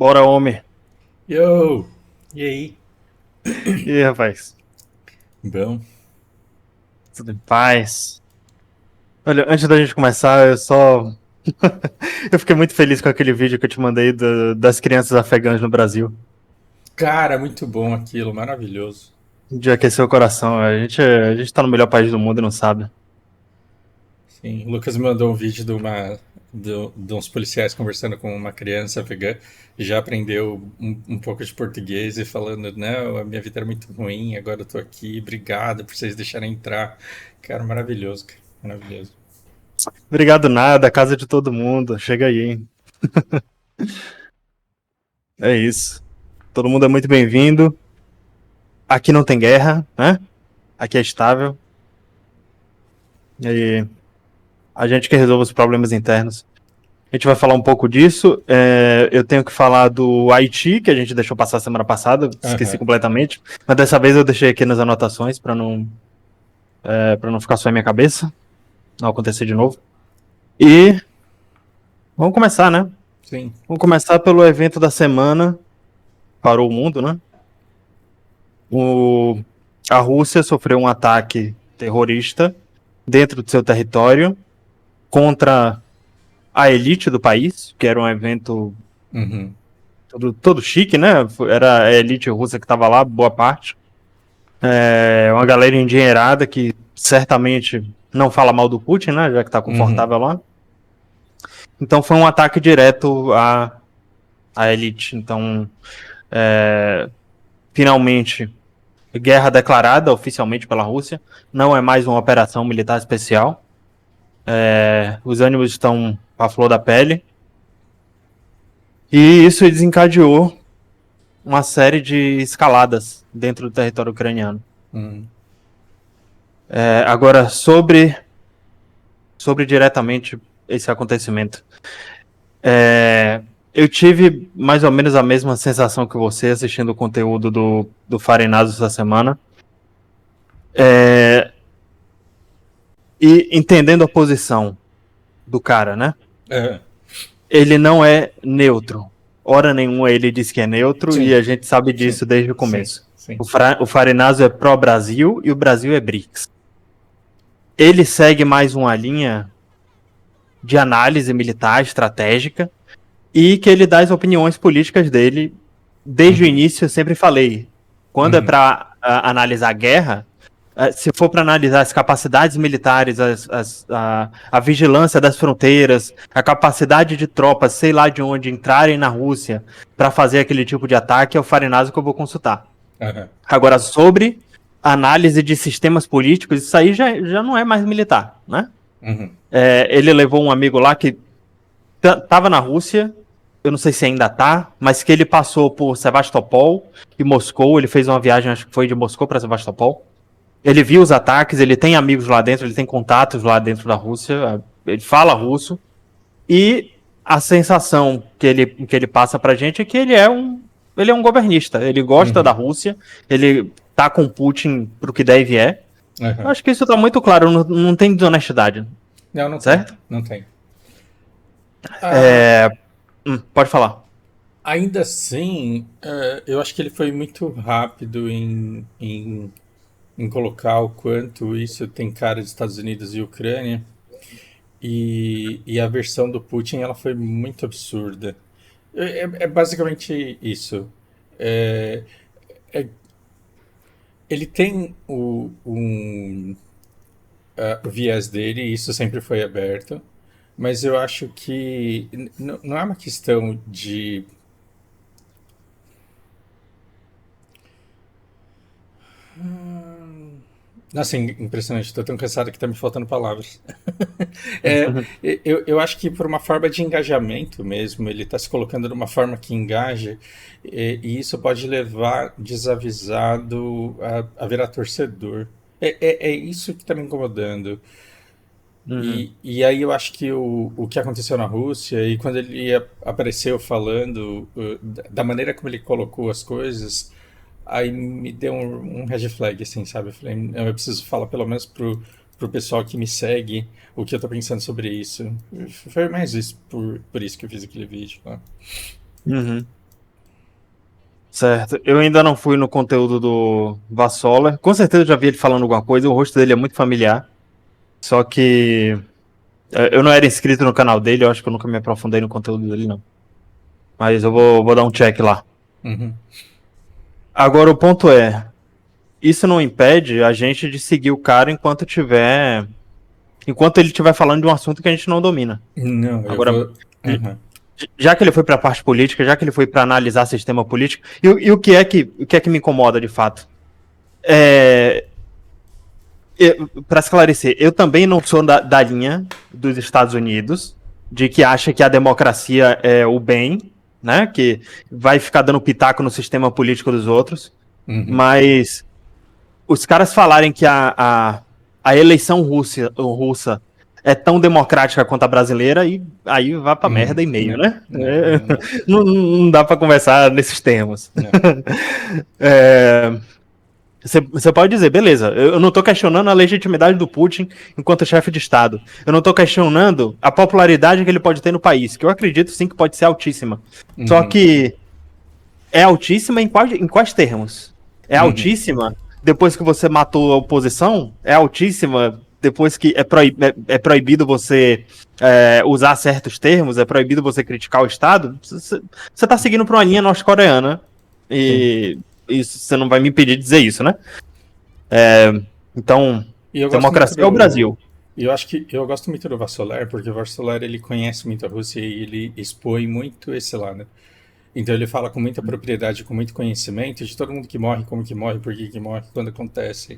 Bora, homem. Yo! E aí? E aí, rapaz? Bom. Tudo em paz? Olha, antes da gente começar, eu só. Eu fiquei muito feliz com aquele vídeo que eu te mandei das crianças afegãs no Brasil. Cara, muito bom aquilo, maravilhoso. De aquecer o coração. A gente tá no melhor país do mundo e não sabe. Sim, o Lucas me mandou um vídeo de uns policiais conversando com uma criança afegã. Já aprendeu um pouco de português e falando: Não, a minha vida era muito ruim, agora eu tô aqui, obrigado por vocês deixarem entrar. Cara, maravilhoso, cara. Maravilhoso. Obrigado nada, a casa de todo mundo. Chega aí, hein? É isso. Todo mundo é muito bem-vindo. Aqui não tem guerra, né? Aqui é estável. E a gente que resolve os problemas internos. A gente vai falar um pouco disso. Eu tenho que falar do Haiti, que a gente deixou passar semana passada, esqueci Aham. completamente. Mas dessa vez eu deixei aqui nas anotações para não ficar só em minha cabeça, não acontecer de novo. E vamos começar, né? Sim. Vamos começar pelo evento da semana. Parou o mundo, né? O, a Rússia sofreu um ataque terrorista dentro do seu território contra a elite do país, que era um evento Uhum. todo chique, né? Era a elite russa que estava lá, boa parte. Uma galera endinheirada que certamente não fala mal do Putin, né? Já que está Uhum. confortável lá. Então foi um ataque direto à elite. Então, finalmente, guerra declarada oficialmente pela Rússia. Não é mais uma operação militar especial. Os ânimos estão à flor da pele. E isso desencadeou uma série de escaladas dentro do território ucraniano. Uhum. Agora, sobre diretamente esse acontecimento. Eu tive mais ou menos a mesma sensação que você assistindo o conteúdo do Farenazo essa semana. É, e entendendo a posição do cara, né? Aham. Ele não é neutro. Hora nenhuma ele diz que é neutro e Sim, a gente sabe sim, disso desde o sim, começo. sim. O Farenazo é pró-Brasil e o Brasil é BRICS. Ele segue mais uma linha de análise militar estratégica e que ele dá as opiniões políticas dele. Desde o Uhum. início eu sempre falei, quando é Uhum. para analisar a guerra, se for para analisar as capacidades militares, a vigilância das fronteiras, a capacidade de tropas, sei lá de onde, entrarem na Rússia para fazer aquele tipo de ataque, é o Farinazzo que eu vou consultar. Aham. Agora, sobre análise de sistemas políticos, isso aí já não é mais militar, né? Uhum. Ele levou um amigo lá que estava na Rússia, eu não sei se ainda tá, mas que ele passou por Sevastopol e Moscou, ele fez uma viagem, acho que foi de Moscou para Sevastopol. Ele viu os ataques, ele tem amigos lá dentro, ele tem contatos lá dentro da Rússia, ele fala russo, e a sensação que ele passa pra gente é que ele é um governista, ele gosta da Uhum. Rússia, ele tá com Putin pro que deve é. Eu Aham. acho que isso tá muito claro, não tem desonestidade, Não, não tem. certo? Não tem. Ah, Pode falar. ainda assim, eu acho que ele foi muito rápido em colocar o quanto isso tem cara de Estados Unidos e Ucrânia. E a versão do Putin ela foi muito absurda. É basicamente isso. É, é- ele tem o viés dele, e isso sempre foi aberto. Mas eu acho que não é uma questão de. Assim, impressionante, estou tão cansado que tá me faltando palavras. É, eu acho que por uma forma de engajamento mesmo, ele está se colocando de uma forma que engaja, e isso pode levar desavisado a virar torcedor. É isso que está me incomodando. Uhum. E aí eu acho que o que aconteceu na Rússia, e quando ele apareceu falando da maneira como ele colocou as coisas, aí me deu um red flag, assim, sabe? Eu falei, "Não, eu preciso falar pelo menos pro pessoal que me segue o que eu tô pensando sobre isso." Foi mais isso, por isso que eu fiz aquele vídeo lá. Uhum. Certo. Eu ainda não fui no conteúdo do Vassola. Com certeza eu já vi ele falando alguma coisa. O rosto dele é muito familiar. Só que eu não era inscrito no canal dele. Eu acho que eu nunca me aprofundei no conteúdo dele, não. Mas eu vou dar um check lá. Uhum. Agora o ponto é, isso não impede a gente de seguir o cara enquanto ele estiver falando de um assunto que a gente não domina. Não, eu Agora, vou. Uhum. já que ele foi para a parte política, já que ele foi para analisar sistema político, e o que é que me incomoda de fato? É, para esclarecer, eu também não sou da linha dos Estados Unidos, de que acha que a democracia é o bem, né? Que vai ficar dando pitaco no sistema político dos outros. Uhum. Mas os caras falarem que a eleição russa é tão democrática quanto a brasileira, e aí vai pra merda Uhum. e meio, Não, né? não, aí não. Não dá pra conversar nesses termos. Não. Você pode dizer, beleza, eu não tô questionando a legitimidade do Putin enquanto chefe de Estado. Eu não tô questionando a popularidade que ele pode ter no país, que eu acredito sim que pode ser altíssima. Só Uhum. que é altíssima em quais termos? É Uhum. altíssima depois que você matou a oposição? É altíssima depois que é proibido você usar certos termos? É proibido você criticar o Estado? Você está seguindo para uma linha norte-coreana Sim. e isso você não vai me impedir de dizer isso, né? Então, E eu gosto muito democracia é o do. Brasil. E eu acho que eu gosto muito do Vassolar, porque o Vassolar ele conhece muito a Rússia e ele expõe muito esse lado. Então ele fala com muita propriedade, com muito conhecimento de todo mundo que morre, como que morre, por que morre, quando acontece.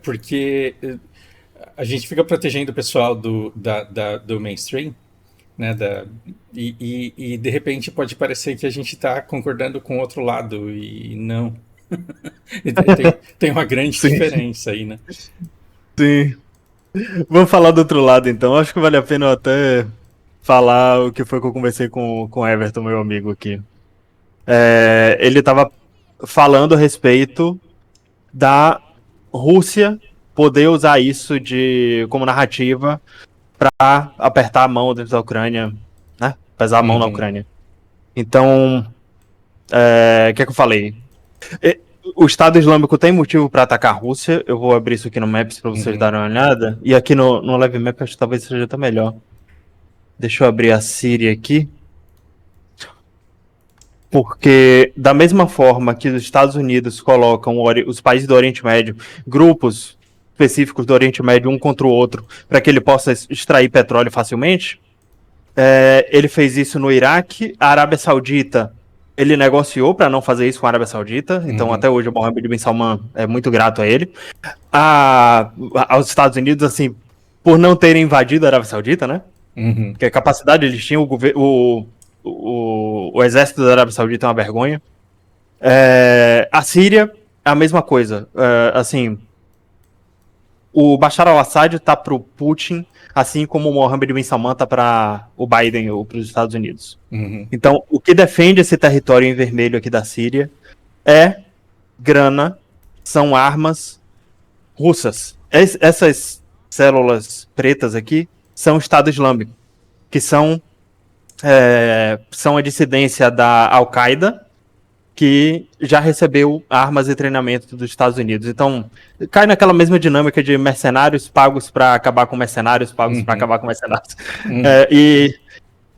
Porque a gente fica protegendo o pessoal do mainstream, né? E de repente pode parecer que a gente está concordando com o outro lado, e não. Tem uma grande Sim, diferença aí, né? sim. Vamos falar do outro lado, então. Acho que vale a pena eu até falar o que foi que eu conversei com o Everton, meu amigo aqui. Ele estava falando a respeito da Rússia poder usar isso como narrativa para apertar a mão dentro da Ucrânia, né? Pesar a mão na Uhum, Ucrânia. Então, o que é que eu falei? O Estado Islâmico tem motivo para atacar a Rússia. Eu vou abrir isso aqui no Maps para vocês uhum, darem uma olhada. E aqui no Live Map acho que talvez seja até melhor. Deixa eu abrir a Síria aqui. Porque, da mesma forma que os Estados Unidos colocam os países do Oriente Médio, grupos específicos do Oriente Médio, um contra o outro, para que ele possa extrair petróleo facilmente, ele fez isso no Iraque. A Arábia Saudita, ele negociou para não fazer isso com a Arábia Saudita, então uhum, até hoje o Mohammed bin Salman é muito grato a ele. Aos Estados Unidos, assim, por não terem invadido a Arábia Saudita, né? uhum, Porque a capacidade eles tinham, o exército da Arábia Saudita é uma vergonha. A Síria é a mesma coisa. Assim, o Bashar al-Assad tá pro Putin, assim como o Mohammed bin Salman tá para o Biden ou para os Estados Unidos. uhum, Então, o que defende esse território em vermelho aqui da Síria é grana, são armas russas. Essas células pretas aqui são o Estado Islâmico, que são a dissidência da Al-Qaeda, que já recebeu armas e treinamento dos Estados Unidos. Então, cai naquela mesma dinâmica de mercenários pagos para acabar com mercenários, pagos para uhum, acabar com mercenários. uhum, E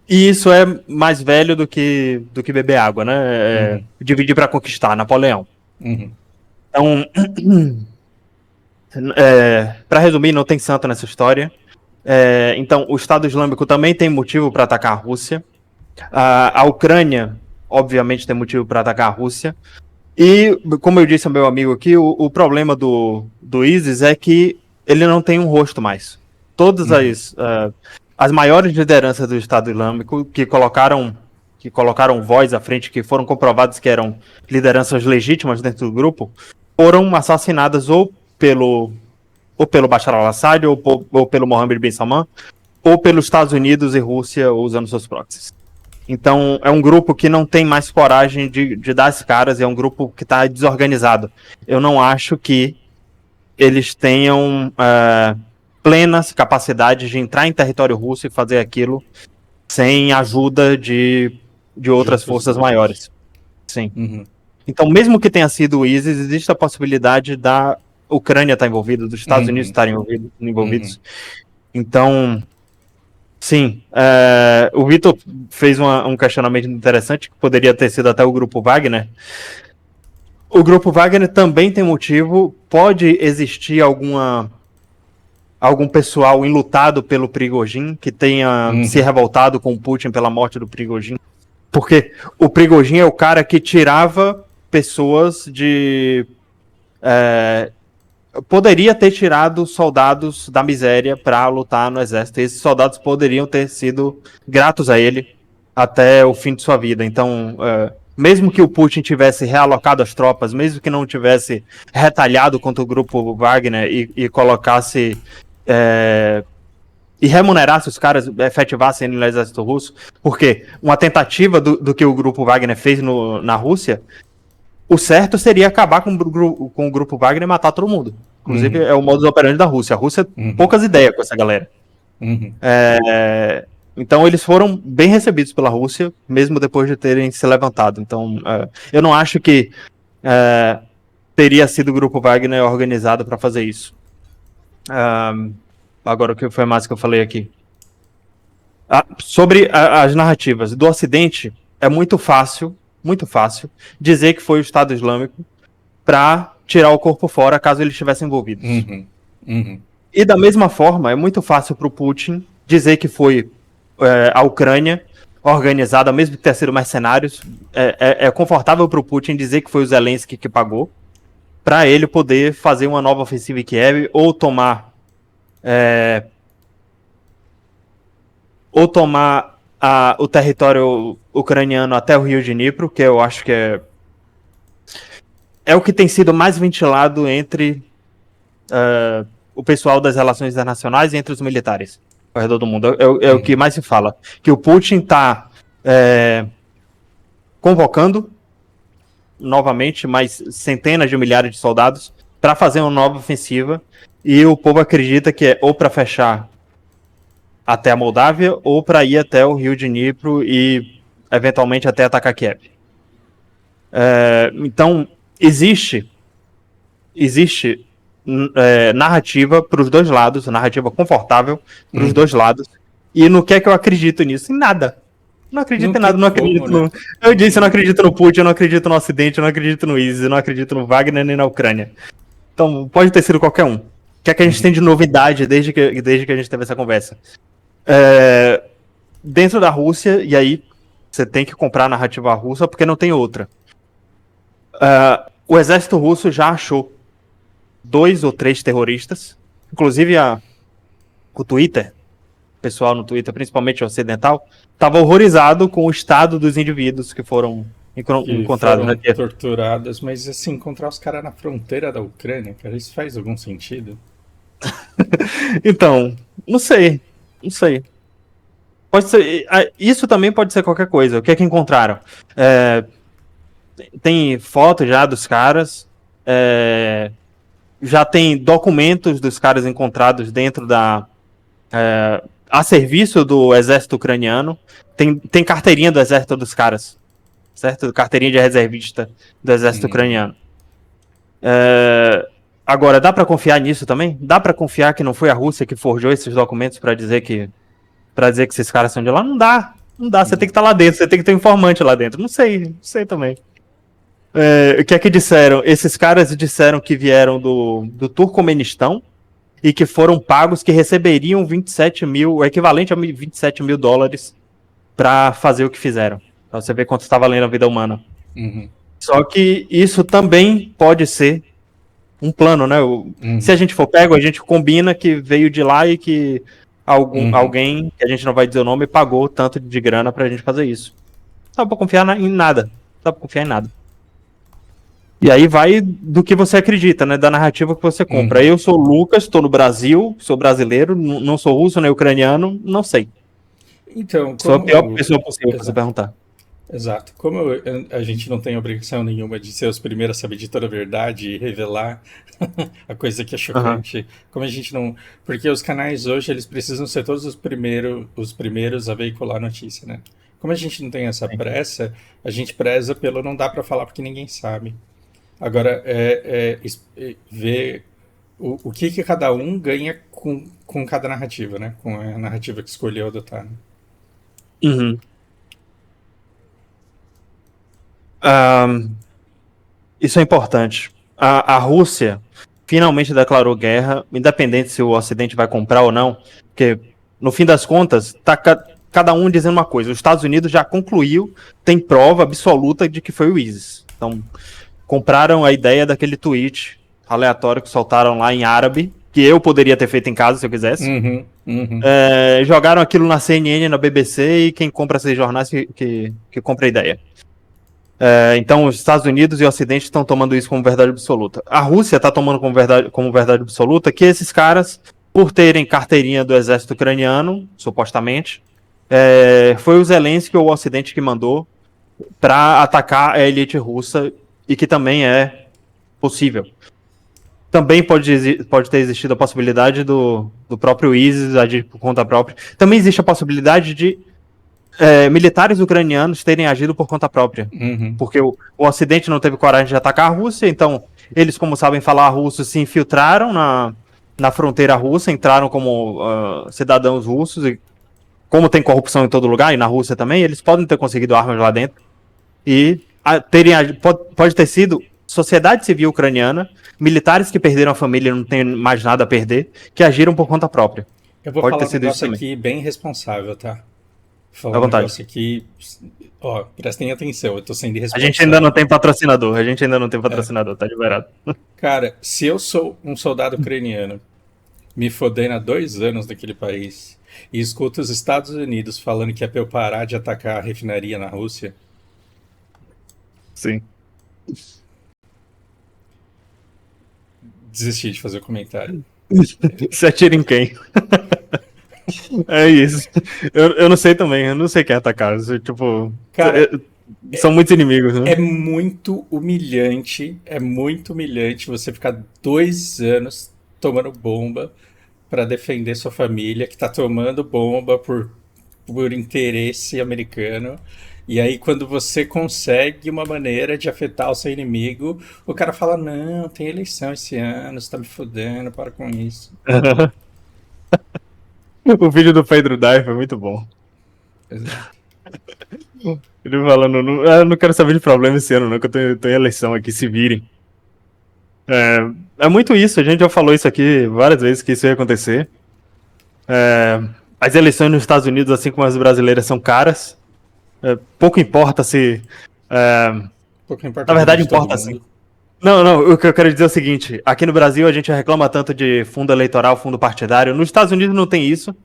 isso é mais velho do que beber água, né? uhum, Dividir para conquistar, Napoleão. uhum, Então, para resumir, não tem santo nessa história. Então, o Estado Islâmico também tem motivo para atacar a Rússia. A Ucrânia, obviamente, tem motivo para atacar a Rússia. E, como eu disse ao meu amigo aqui, o problema do ISIS é que ele não tem um rosto mais. Todas uhum, as maiores lideranças do Estado Islâmico que colocaram voz à frente, que foram comprovadas que eram lideranças legítimas dentro do grupo, foram assassinadas ou pelo Bashar al-Assad, ou pelo Mohammed bin Salman, ou pelos Estados Unidos e Rússia usando seus proxies. Então, é um grupo que não tem mais coragem de dar as caras, e é um grupo que está desorganizado. Eu não acho que eles tenham plenas capacidades de entrar em território russo e fazer aquilo sem ajuda de de outras outros forças grupos. maiores. Sim. Uhum. Então, mesmo que tenha sido o ISIS, existe a possibilidade da Ucrânia estar envolvida, dos Estados Unidos Uhum. estarem Uhum. envolvidos. Então, sim, o Vitor fez um questionamento interessante, que poderia ter sido até o Grupo Wagner. O Grupo Wagner também tem motivo, pode existir algum pessoal enlutado pelo Prigozhin, que tenha se Uhum. revoltado com o Putin pela morte do Prigozhin, porque o Prigozhin é o cara que tirava pessoas de... poderia ter tirado soldados da miséria para lutar no exército. E esses soldados poderiam ter sido gratos a ele até o fim de sua vida. Então, mesmo que o Putin tivesse realocado as tropas, mesmo que não tivesse retalhado contra o grupo Wagner e colocasse e remunerasse os caras, efetivassem no exército russo, porque uma tentativa do que o grupo Wagner fez na Rússia, o certo seria acabar com o grupo Wagner e matar todo mundo. Inclusive, Uhum. é o modus operandi da Rússia. A Rússia, Uhum. poucas ideias com essa galera. Uhum. Então, eles foram bem recebidos pela Rússia, mesmo depois de terem se levantado. Então, eu não acho que teria sido o grupo Wagner organizado para fazer isso. Agora, o que foi mais que eu falei aqui? Sobre as narrativas do Ocidente, é muito fácil, dizer que foi o Estado Islâmico para tirar o corpo fora caso eles estivessem envolvidos. Uhum. Uhum. E da mesma forma, é muito fácil para o Putin dizer que foi a Ucrânia organizada, mesmo que tenha sido mercenários. É confortável para o Putin dizer que foi o Zelensky que pagou, para ele poder fazer uma nova ofensiva em Kiev ou tomar o território ucraniano até o Rio de Dnipro, que eu acho que é o que tem sido mais ventilado entre o pessoal das relações internacionais e entre os militares ao redor do mundo. É o que Uhum. mais se fala. Que o Putin está convocando novamente mais centenas de milhares de soldados para fazer uma nova ofensiva, e o povo acredita que é ou para fechar até a Moldávia ou para ir até o Rio de Dnipro e eventualmente até atacar Kiev. Então, existe narrativa para os dois lados, narrativa confortável para os Uhum. dois lados. E no que é que eu acredito nisso? Em nada. Não acredito Não em nada, tem não como, acredito né? no. Eu disse, eu não acredito no Putin, eu não acredito no Ocidente, eu não acredito no ISIS, eu não acredito no Wagner nem na Ucrânia. Então, pode ter sido qualquer um. O que é que a gente Uhum. tem de novidade desde que a gente teve essa conversa? Dentro da Rússia, e aí você tem que comprar a narrativa russa porque não tem outra. O exército russo já achou 2 ou 3 terroristas, inclusive o Twitter, o pessoal no Twitter, principalmente o ocidental, estava horrorizado com o estado dos indivíduos que foram Que encontrados foram aqui. torturadas, mas assim, encontrar os caras na fronteira da Ucrânia, cara, isso faz algum sentido? Então, não sei, não sei. Pode ser, isso também pode ser qualquer coisa. O que é que encontraram? Tem foto já dos caras, já tem documentos dos caras encontrados dentro a serviço do exército ucraniano. Tem carteirinha do exército dos caras, certo? Carteirinha de reservista do exército Uhum. ucraniano. Agora, dá para confiar nisso também? Dá para confiar que não foi a Rússia que forjou esses documentos para dizer que esses caras são de lá? Não dá. Não dá. Você tem que estar lá dentro. Você tem que ter um informante lá dentro. Não sei também. O que é que disseram? Esses caras disseram que vieram do Turcomenistão e que foram pagos, que receberiam 27 mil, o equivalente a 27 mil dólares para fazer o que fizeram. Pra você ver quanto está valendo a vida humana. Uhum. Só que isso também pode ser um plano, né? Se a Uhum. gente for pego, a gente combina que veio de lá e que Uhum. alguém, que a gente não vai dizer o nome, pagou tanto de grana pra gente fazer isso. Não dá pra confiar em nada. Não dá pra confiar em nada. E aí vai do que você acredita, né? Da narrativa que você compra. Uhum. Eu sou o Lucas, estou no Brasil, sou brasileiro, não sou russo nem ucraniano, não sei. Então, Sou a pior como. pessoa possível pra você Exato. perguntar. Exato. Como a gente não tem obrigação nenhuma de ser os primeiros a saber de toda a verdade e revelar a coisa que é Uhum. chocante, como a gente não. Porque os canais hoje eles precisam ser todos os primeiros a veicular a notícia, né? Como a gente não tem essa pressa, a gente preza pelo não dá para falar porque ninguém sabe. Agora, ver o que cada um ganha com cada narrativa, né? Com a narrativa que escolheu adotar. Né? Uhum. Ahn, Isso é importante. A Rússia finalmente declarou guerra, independente se o Ocidente vai comprar ou não, porque no fim das contas, tá cada um dizendo uma coisa. Os Estados Unidos já concluiu, tem prova absoluta de que foi o ISIS. Então, compraram a ideia daquele tweet aleatório que soltaram lá em árabe, que eu poderia ter feito em casa se eu quisesse. Uhum, uhum. Jogaram aquilo na CNN, na BBC, e quem compra esses jornais que compra a ideia. Então, os Estados Unidos e o Ocidente estão tomando isso como verdade absoluta. A Rússia está tomando como verdade absoluta que esses caras, por terem carteirinha do exército ucraniano, supostamente, foi o Zelensky ou o Ocidente que mandou para atacar a elite russa, e que também é possível. Também pode ter existido a possibilidade do próprio ISIS agir por conta própria. Também existe a possibilidade de militares ucranianos terem agido por conta própria. Uhum. Porque o Ocidente não teve coragem de atacar a Rússia, então eles, como sabem falar russo, se infiltraram na fronteira russa, entraram como cidadãos russos, e como tem corrupção em todo lugar, e na Rússia também, eles podem ter conseguido armas lá dentro, e pode ter sido sociedade civil ucraniana, militares que perderam a família e não tem mais nada a perder, que agiram por conta própria. Eu vou Pode falar ter um sido isso negócio também. aqui bem responsável, tá? Vou À falar um vontade. negócio aqui. Ó, prestem atenção, eu tô sendo A irresponsável. gente ainda não tem patrocinador, tá liberado. Cara, se eu sou um soldado ucraniano, me fodendo há 2 anos naquele país, e escuto os Estados Unidos falando que é pra eu parar de atacar a refinaria na Rússia, Sim. desisti de fazer o comentário. Você atira em quem? É isso. Eu não sei também, eu não sei quem atacar. Tipo, Cara, são muitos inimigos, né? é muito humilhante você ficar 2 anos tomando bomba pra defender sua família, que tá tomando bomba por interesse americano. E aí, quando você consegue uma maneira de afetar o seu inimigo, o cara fala: Não, tem eleição esse ano, você tá me fudendo, para com isso. O vídeo do Pedro Dai foi muito bom. Ele falando, eu não quero saber de problema esse ano, não, que eu tô em eleição aqui, se virem. É muito isso, a gente já falou isso aqui várias vezes, que isso ia acontecer. As eleições nos Estados Unidos, assim como as brasileiras, são caras. Pouco importa se. Pouco importa Na a vida verdade, de todo importa sim. mundo. Não, o que eu quero dizer é o seguinte: aqui no Brasil a gente reclama tanto de fundo eleitoral, fundo partidário. Nos Estados Unidos não tem isso.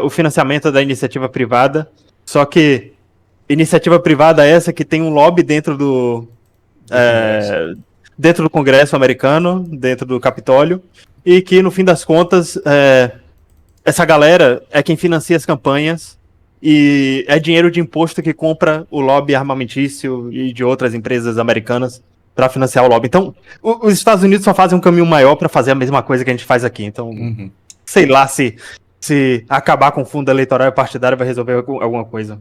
O financiamento da iniciativa privada. Só que iniciativa privada é essa que tem um lobby dentro do Congresso americano, dentro do Capitólio, e que no fim das contas essa galera é quem financia as campanhas, e é dinheiro de imposto que compra o lobby armamentício e de outras empresas americanas para financiar o lobby. Então, os Estados Unidos só fazem um caminho maior para fazer a mesma coisa que a gente faz aqui. Então, sei lá se acabar com o fundo eleitoral e partidário vai resolver alguma coisa.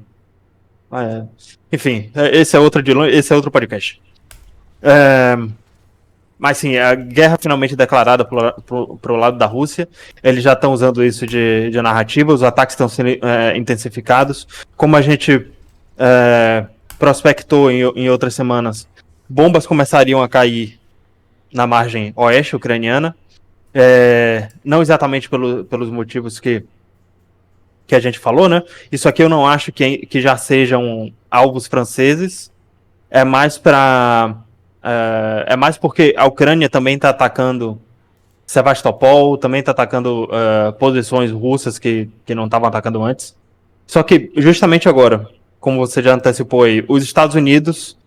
Enfim, esse é outro podcast. Mas sim, a guerra finalmente declarada pro lado da Rússia. Eles já estão usando isso de narrativa, os ataques estão sendo intensificados. Como a gente prospectou em outras semanas, bombas começariam a cair na margem oeste ucraniana. Não exatamente pelos motivos que a gente falou, né? Isso aqui eu não acho que já sejam alvos franceses. É mais porque a Ucrânia também está atacando Sevastopol, também está atacando posições russas que não estavam atacando antes. Só que, justamente agora, como você já antecipou aí, os Estados Unidos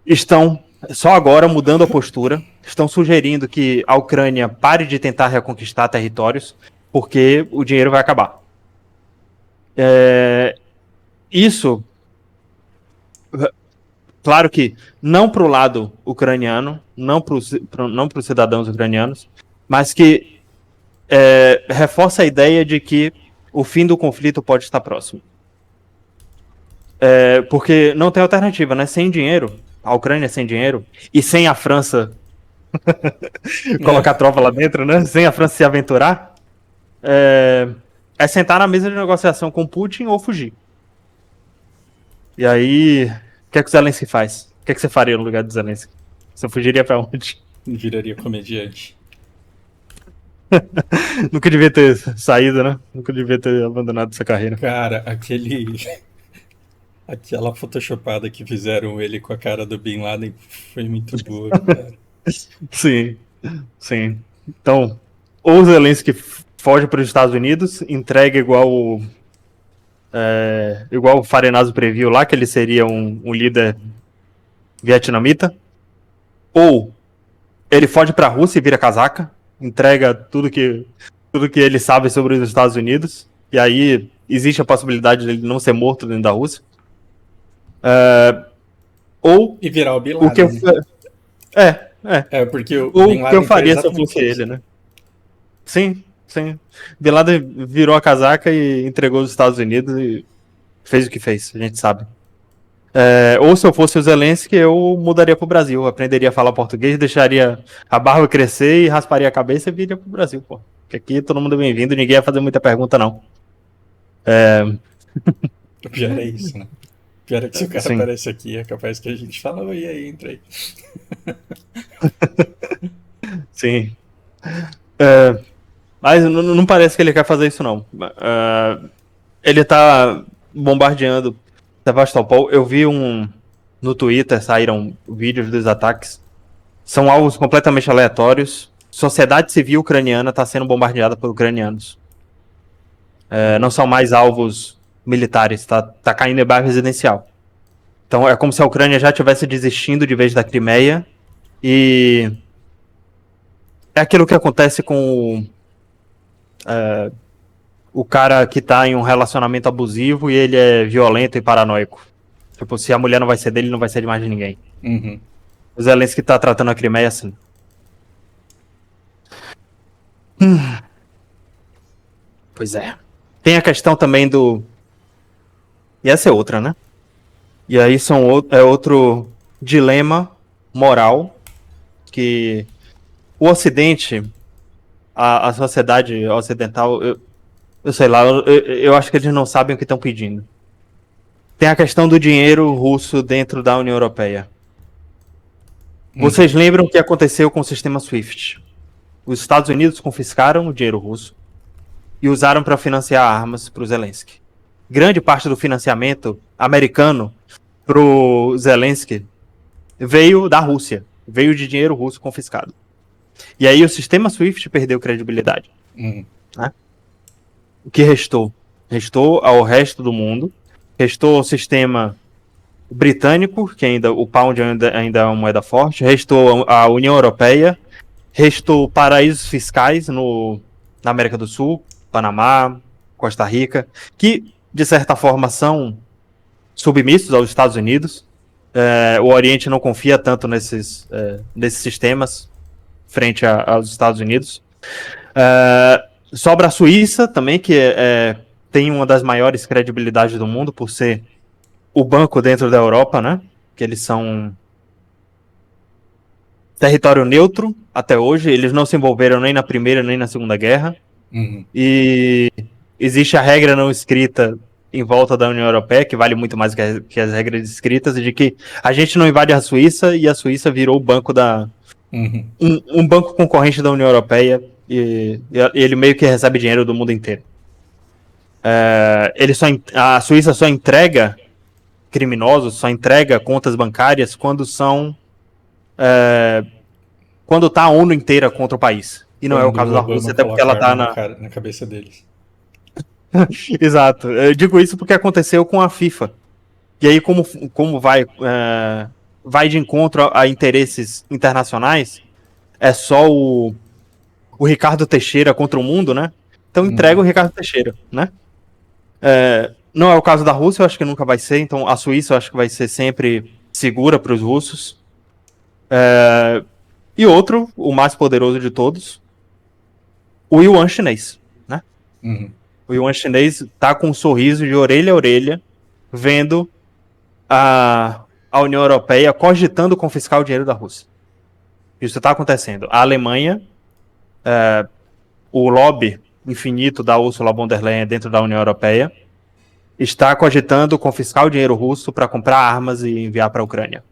estão, só agora, mudando a postura, estão sugerindo que a Ucrânia pare de tentar reconquistar territórios, porque o dinheiro vai acabar. Isso, claro que não para o lado ucraniano, não para os cidadãos ucranianos, mas que reforça a ideia de que o fim do conflito pode estar próximo. Porque não tem alternativa, né? Sem dinheiro, a Ucrânia sem dinheiro, e sem a França colocar É, tropa lá dentro, né? Sem a França se aventurar, é sentar na mesa de negociação com Putin ou fugir. E aí, o que é que o Zelensky faz? O que é que você faria no lugar do Zelensky? Você fugiria pra onde? viraria comediante. Nunca devia ter saído, né? Nunca devia ter abandonado essa carreira. Cara, aquela photoshopada que fizeram ele com a cara do Bin Laden foi muito boa, cara. Sim, sim. Então, ou o Zelensky foge para os Estados Unidos, entrega igual o Farenazo previu lá, que ele seria um líder vietnamita, ou ele foge para a Rússia e vira casaca, entrega tudo que ele sabe sobre os Estados Unidos, e aí existe a possibilidade de ele não ser morto dentro da Rússia. Ou E virar o Bin o que eu. Laden, né? É. Porque o Ou Bin o que eu Laden foi faria se eu exatamente fosse isso. ele, né? Sim, sim. Bin Laden virou a casaca e entregou os Estados Unidos e fez o que fez, a gente sabe. Ou se eu fosse o Zelensky, eu mudaria pro Brasil, aprenderia a falar português, deixaria a barba crescer e rasparia a cabeça e viria pro Brasil, pô. Porque aqui todo mundo é bem-vindo, ninguém ia fazer muita pergunta, não. O pior é isso, né? O pior é que se o cara Sim, aparece aqui, é capaz que a gente fala, oi, aí, entra aí. sim. Mas não parece que ele quer fazer isso, não. Ele tá bombardeando Sevastopol. Eu vi no Twitter, saíram vídeos dos ataques. São alvos completamente aleatórios. Sociedade civil ucraniana está sendo bombardeada por ucranianos. Não são mais alvos militares, tá caindo em bairro residencial. Então é como se a Ucrânia já estivesse desistindo de vez da Crimeia. E é aquilo que acontece com o cara que tá em um relacionamento abusivo e ele é violento e paranoico. Tipo, se a mulher não vai ser dele, não vai ser de mais de ninguém. Uhum. O Zelensky tá tratando a Crimeia assim. Pois é. Tem a questão também do. E essa é outra, né? E aí é outro dilema moral que o Ocidente, a sociedade ocidental, eu sei lá, eu acho que eles não sabem o que estão pedindo. Tem a questão do dinheiro russo dentro da União Europeia. Uhum. Vocês lembram o que aconteceu com o sistema SWIFT? Os Estados Unidos confiscaram o dinheiro russo e usaram para financiar armas para o Zelensky. Grande parte do financiamento americano para o Zelensky veio da Rússia, veio de dinheiro russo confiscado. E aí o sistema SWIFT perdeu credibilidade. Uhum. Né? O que restou? Restou ao resto do mundo, restou ao sistema britânico, que ainda o pound ainda é uma moeda forte, restou a União Europeia, restou paraísos fiscais na América do Sul, Panamá, Costa Rica, que de certa forma são submissos aos Estados Unidos. O Oriente não confia tanto nesses sistemas frente aos Estados Unidos. Sobra a Suíça também, que tem uma das maiores credibilidades do mundo por ser o banco dentro da Europa, né? Que eles são território neutro até hoje, eles não se envolveram nem na Primeira nem na Segunda Guerra. Uhum. E existe a regra não escrita em volta da União Europeia, que vale muito mais que as regras escritas, de que a gente não invade a Suíça e a Suíça virou o banco Uhum. um banco concorrente da União Europeia e ele meio que recebe dinheiro do mundo inteiro. A Suíça só entrega criminosos, só entrega contas bancárias quando quando tá a ONU inteira contra o país. E não é o Quando caso o da Obama Rússia, até porque coloca ela a arma tá na cabeça deles. Exato. Eu digo isso porque aconteceu com a FIFA. E aí, como vai de encontro a interesses internacionais, é só o Ricardo Teixeira contra o mundo, né? Então entrega Uhum. o Ricardo Teixeira, né? Não é o caso da Rússia, eu acho que nunca vai ser. Então a Suíça eu acho que vai ser sempre segura para os russos. E outro, o mais poderoso de todos, o yuan chinês, Uhum. O yuan chinês tá com um sorriso de orelha a orelha, vendo a União Europeia cogitando confiscar o dinheiro da Rússia. Isso está acontecendo. A Alemanha, o lobby infinito da Ursula von der Leyen dentro da União Europeia, está cogitando confiscar o dinheiro russo para comprar armas e enviar para a Ucrânia.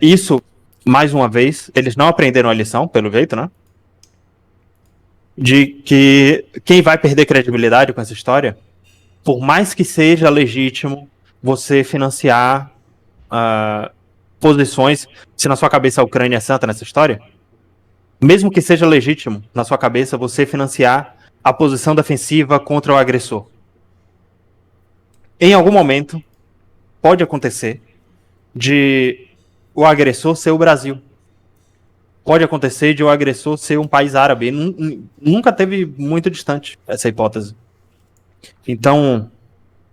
Isso, mais uma vez, eles não aprenderam a lição, pelo jeito, né? De que quem vai perder credibilidade com essa história, por mais que seja legítimo você financiar posições, se na sua cabeça a Ucrânia é santa nessa história, mesmo que seja legítimo na sua cabeça você financiar a posição defensiva contra o agressor, em algum momento pode acontecer de o agressor ser o Brasil. Pode acontecer de o agressor ser um país árabe. Nunca teve muito distante essa hipótese. Então,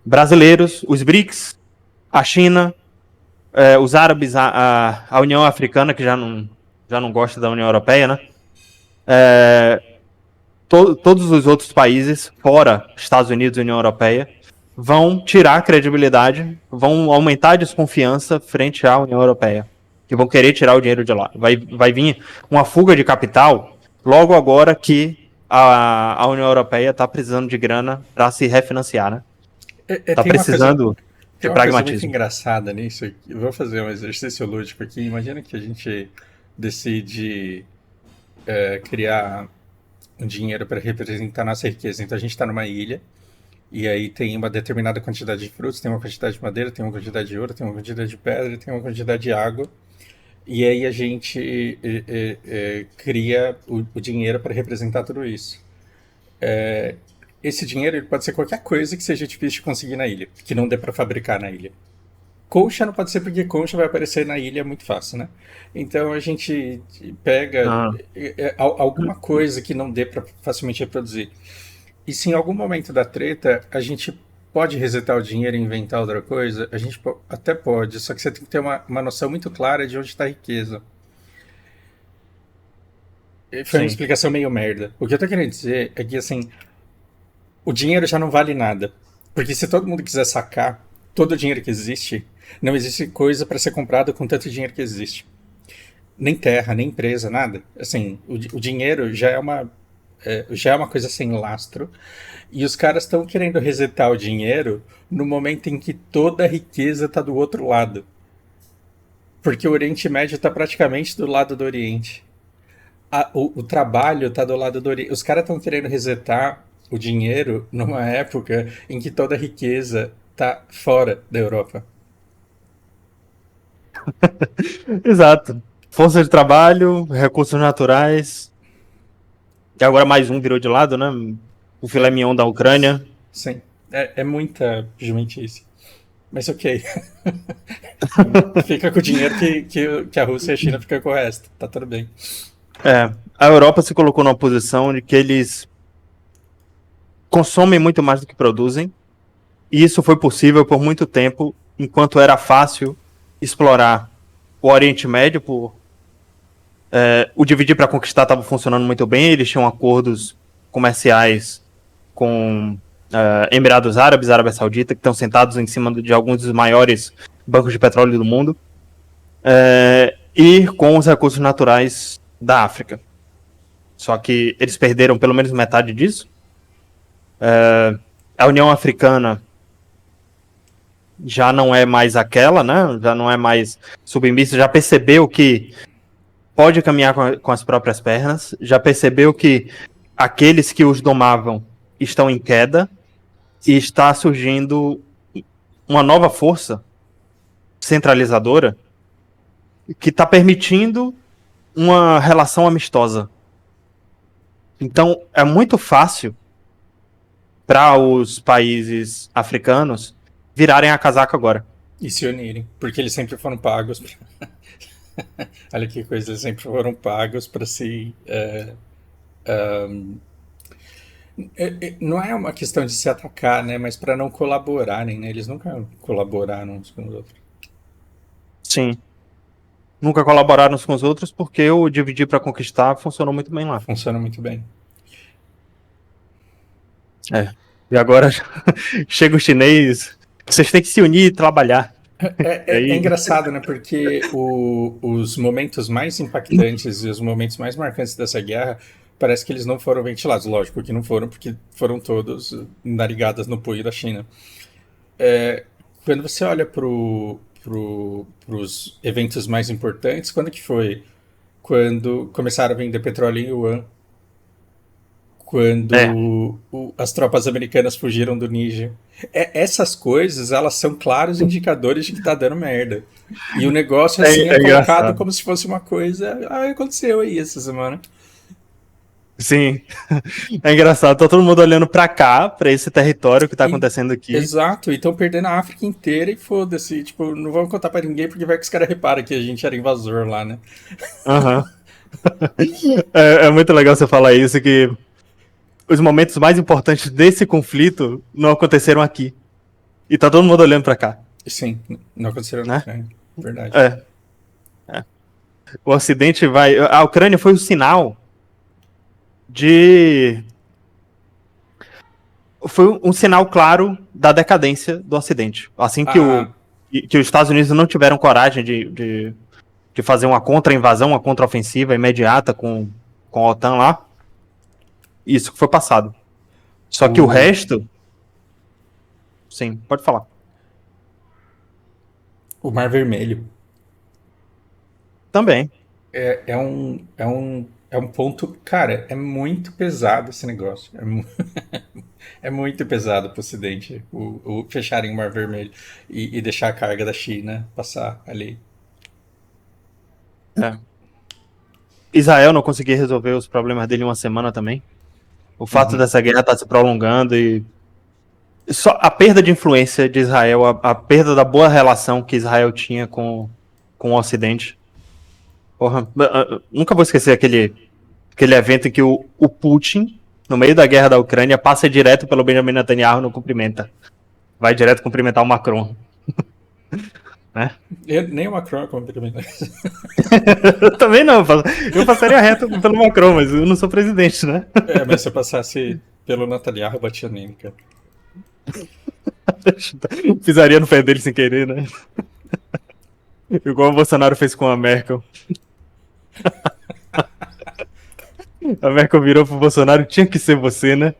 brasileiros, os BRICS, a China, os árabes, a União Africana, que já não gosta da União Europeia, né? Todos os outros países, fora Estados Unidos e União Europeia, vão tirar a credibilidade, vão aumentar a desconfiança frente à União Europeia, que vão querer tirar o dinheiro de lá. Vai vir uma fuga de capital logo agora que a União Europeia está precisando de grana para se refinanciar, né? Está precisando de pragmatismo. Tem uma coisa muito engraçada nisso. Eu vou fazer um exercício lúdico aqui. Imagina que a gente decide criar um dinheiro para representar nossa riqueza. Então a gente está numa ilha, e aí tem uma determinada quantidade de frutos, tem uma quantidade de madeira, tem uma quantidade de ouro, tem uma quantidade de pedra, tem uma quantidade de água. E aí a gente cria o dinheiro para representar tudo isso. Esse dinheiro ele pode ser qualquer coisa que seja difícil de conseguir na ilha, que não dê para fabricar na ilha. Concha não pode ser, porque concha vai aparecer na ilha muito fácil, né? Então a gente pega alguma coisa que não dê para facilmente reproduzir. E se em algum momento da treta a gente pode resetar o dinheiro e inventar outra coisa, a gente até pode, só que você tem que ter uma noção muito clara de onde está a riqueza. Foi uma explicação meio merda. O que eu tô querendo dizer é que, assim, o dinheiro já não vale nada. Porque se todo mundo quiser sacar todo o dinheiro que existe, não existe coisa para ser comprada com tanto dinheiro que existe. Nem terra, nem empresa, nada. Assim, o dinheiro já é uma coisa sem lastro, e os caras estão querendo resetar o dinheiro no momento em que toda a riqueza está do outro lado. Porque o Oriente Médio está praticamente do lado do Oriente. O trabalho está do lado do Oriente. Os caras estão querendo resetar o dinheiro numa época em que toda a riqueza está fora da Europa. Exato. Força de trabalho, recursos naturais. E agora mais um virou de lado, né? O filé mignon da Ucrânia. Sim, é muita jumentice. Mas ok. Fica com o dinheiro que a Rússia e a China ficam com o resto. Tá tudo bem. A Europa se colocou numa posição de que eles consomem muito mais do que produzem. E isso foi possível por muito tempo, enquanto era fácil explorar o Oriente Médio por... o dividir para conquistar estava funcionando muito bem, eles tinham acordos comerciais com Emirados Árabes, Arábia Saudita, que estão sentados em cima de alguns dos maiores bancos de petróleo do mundo, e com os recursos naturais da África. Só que eles perderam pelo menos metade disso. A União Africana já não é mais aquela, né? Já não é mais submissa, já percebeu que pode caminhar com as próprias pernas, já percebeu que aqueles que os domavam estão em queda e está surgindo uma nova força centralizadora que está permitindo uma relação amistosa. Então, é muito fácil para os países africanos virarem a casaca agora. E se unirem, porque eles sempre foram pagos. Olha que coisa, eles sempre foram pagos para se... não é uma questão de se atacar, né? Mas para não colaborarem, né? Eles nunca colaboraram uns com os outros. Sim. Nunca colaboraram uns com os outros porque o dividir para conquistar funcionou muito bem lá. Funciona muito bem. E agora chega o chinês Vocês têm que se unir e trabalhar. É engraçado, né? Porque os momentos mais impactantes e os momentos mais marcantes dessa guerra parece que eles não foram ventilados. Lógico que não foram, porque foram todos narigadas no punho da China. Quando você olha pros eventos mais importantes, quando que foi? Quando começaram a vender petróleo em yuan, É, quando as tropas americanas fugiram do Níger. Essas coisas, elas são claros indicadores de que tá dando merda. E o negócio, assim, é é colocado engraçado. como se fosse uma coisa... Ah, aconteceu aí essa semana. Sim, é engraçado. Tá todo mundo olhando pra cá, pra esse território que tá E, acontecendo aqui. exato, e estão perdendo a África inteira e foda-se. Tipo, não vamos contar pra ninguém porque vai que os caras reparam que a gente era invasor lá, né? Aham. É muito legal você falar isso, que os momentos mais importantes desse conflito não aconteceram aqui. E tá todo mundo olhando pra cá, Sim, não aconteceu na né? Ucrânia. Verdade. É. O Ocidente vai. A Ucrânia foi o sinal de. Foi um sinal claro da decadência do Ocidente. Assim que, Ah, que os Estados Unidos não tiveram coragem de fazer uma contra-invasão, uma contra-ofensiva imediata com a OTAN lá, isso que foi passado. Só que o o, resto. Sim, pode falar. o Mar Vermelho. Também. É um ponto, cara, é muito pesado esse negócio. É muito pesado para o Ocidente o fecharem o Mar Vermelho e deixar a carga da China passar ali. É. Israel não conseguia resolver os problemas dele em uma semana também. O fato Uhum. dessa guerra estar se prolongando e só a perda de influência de Israel, a perda da boa relação que Israel tinha com o Ocidente. Porra, nunca vou esquecer aquele evento em que o Putin, no meio da guerra da Ucrânia, passa direto pelo Benjamin Netanyahu e não cumprimenta. Vai direto cumprimentar o Macron. Né? Nem o Macron cumprimenta. Eu também não, eu passaria reto pelo Macron, mas eu não sou presidente, né? Mas se eu passasse pelo Netanyahu, eu batia nele, cara. Pisaria no pé dele sem querer, né? Igual o Bolsonaro fez com a Merkel. A Merkel virou pro Bolsonaro, tinha que ser você, né?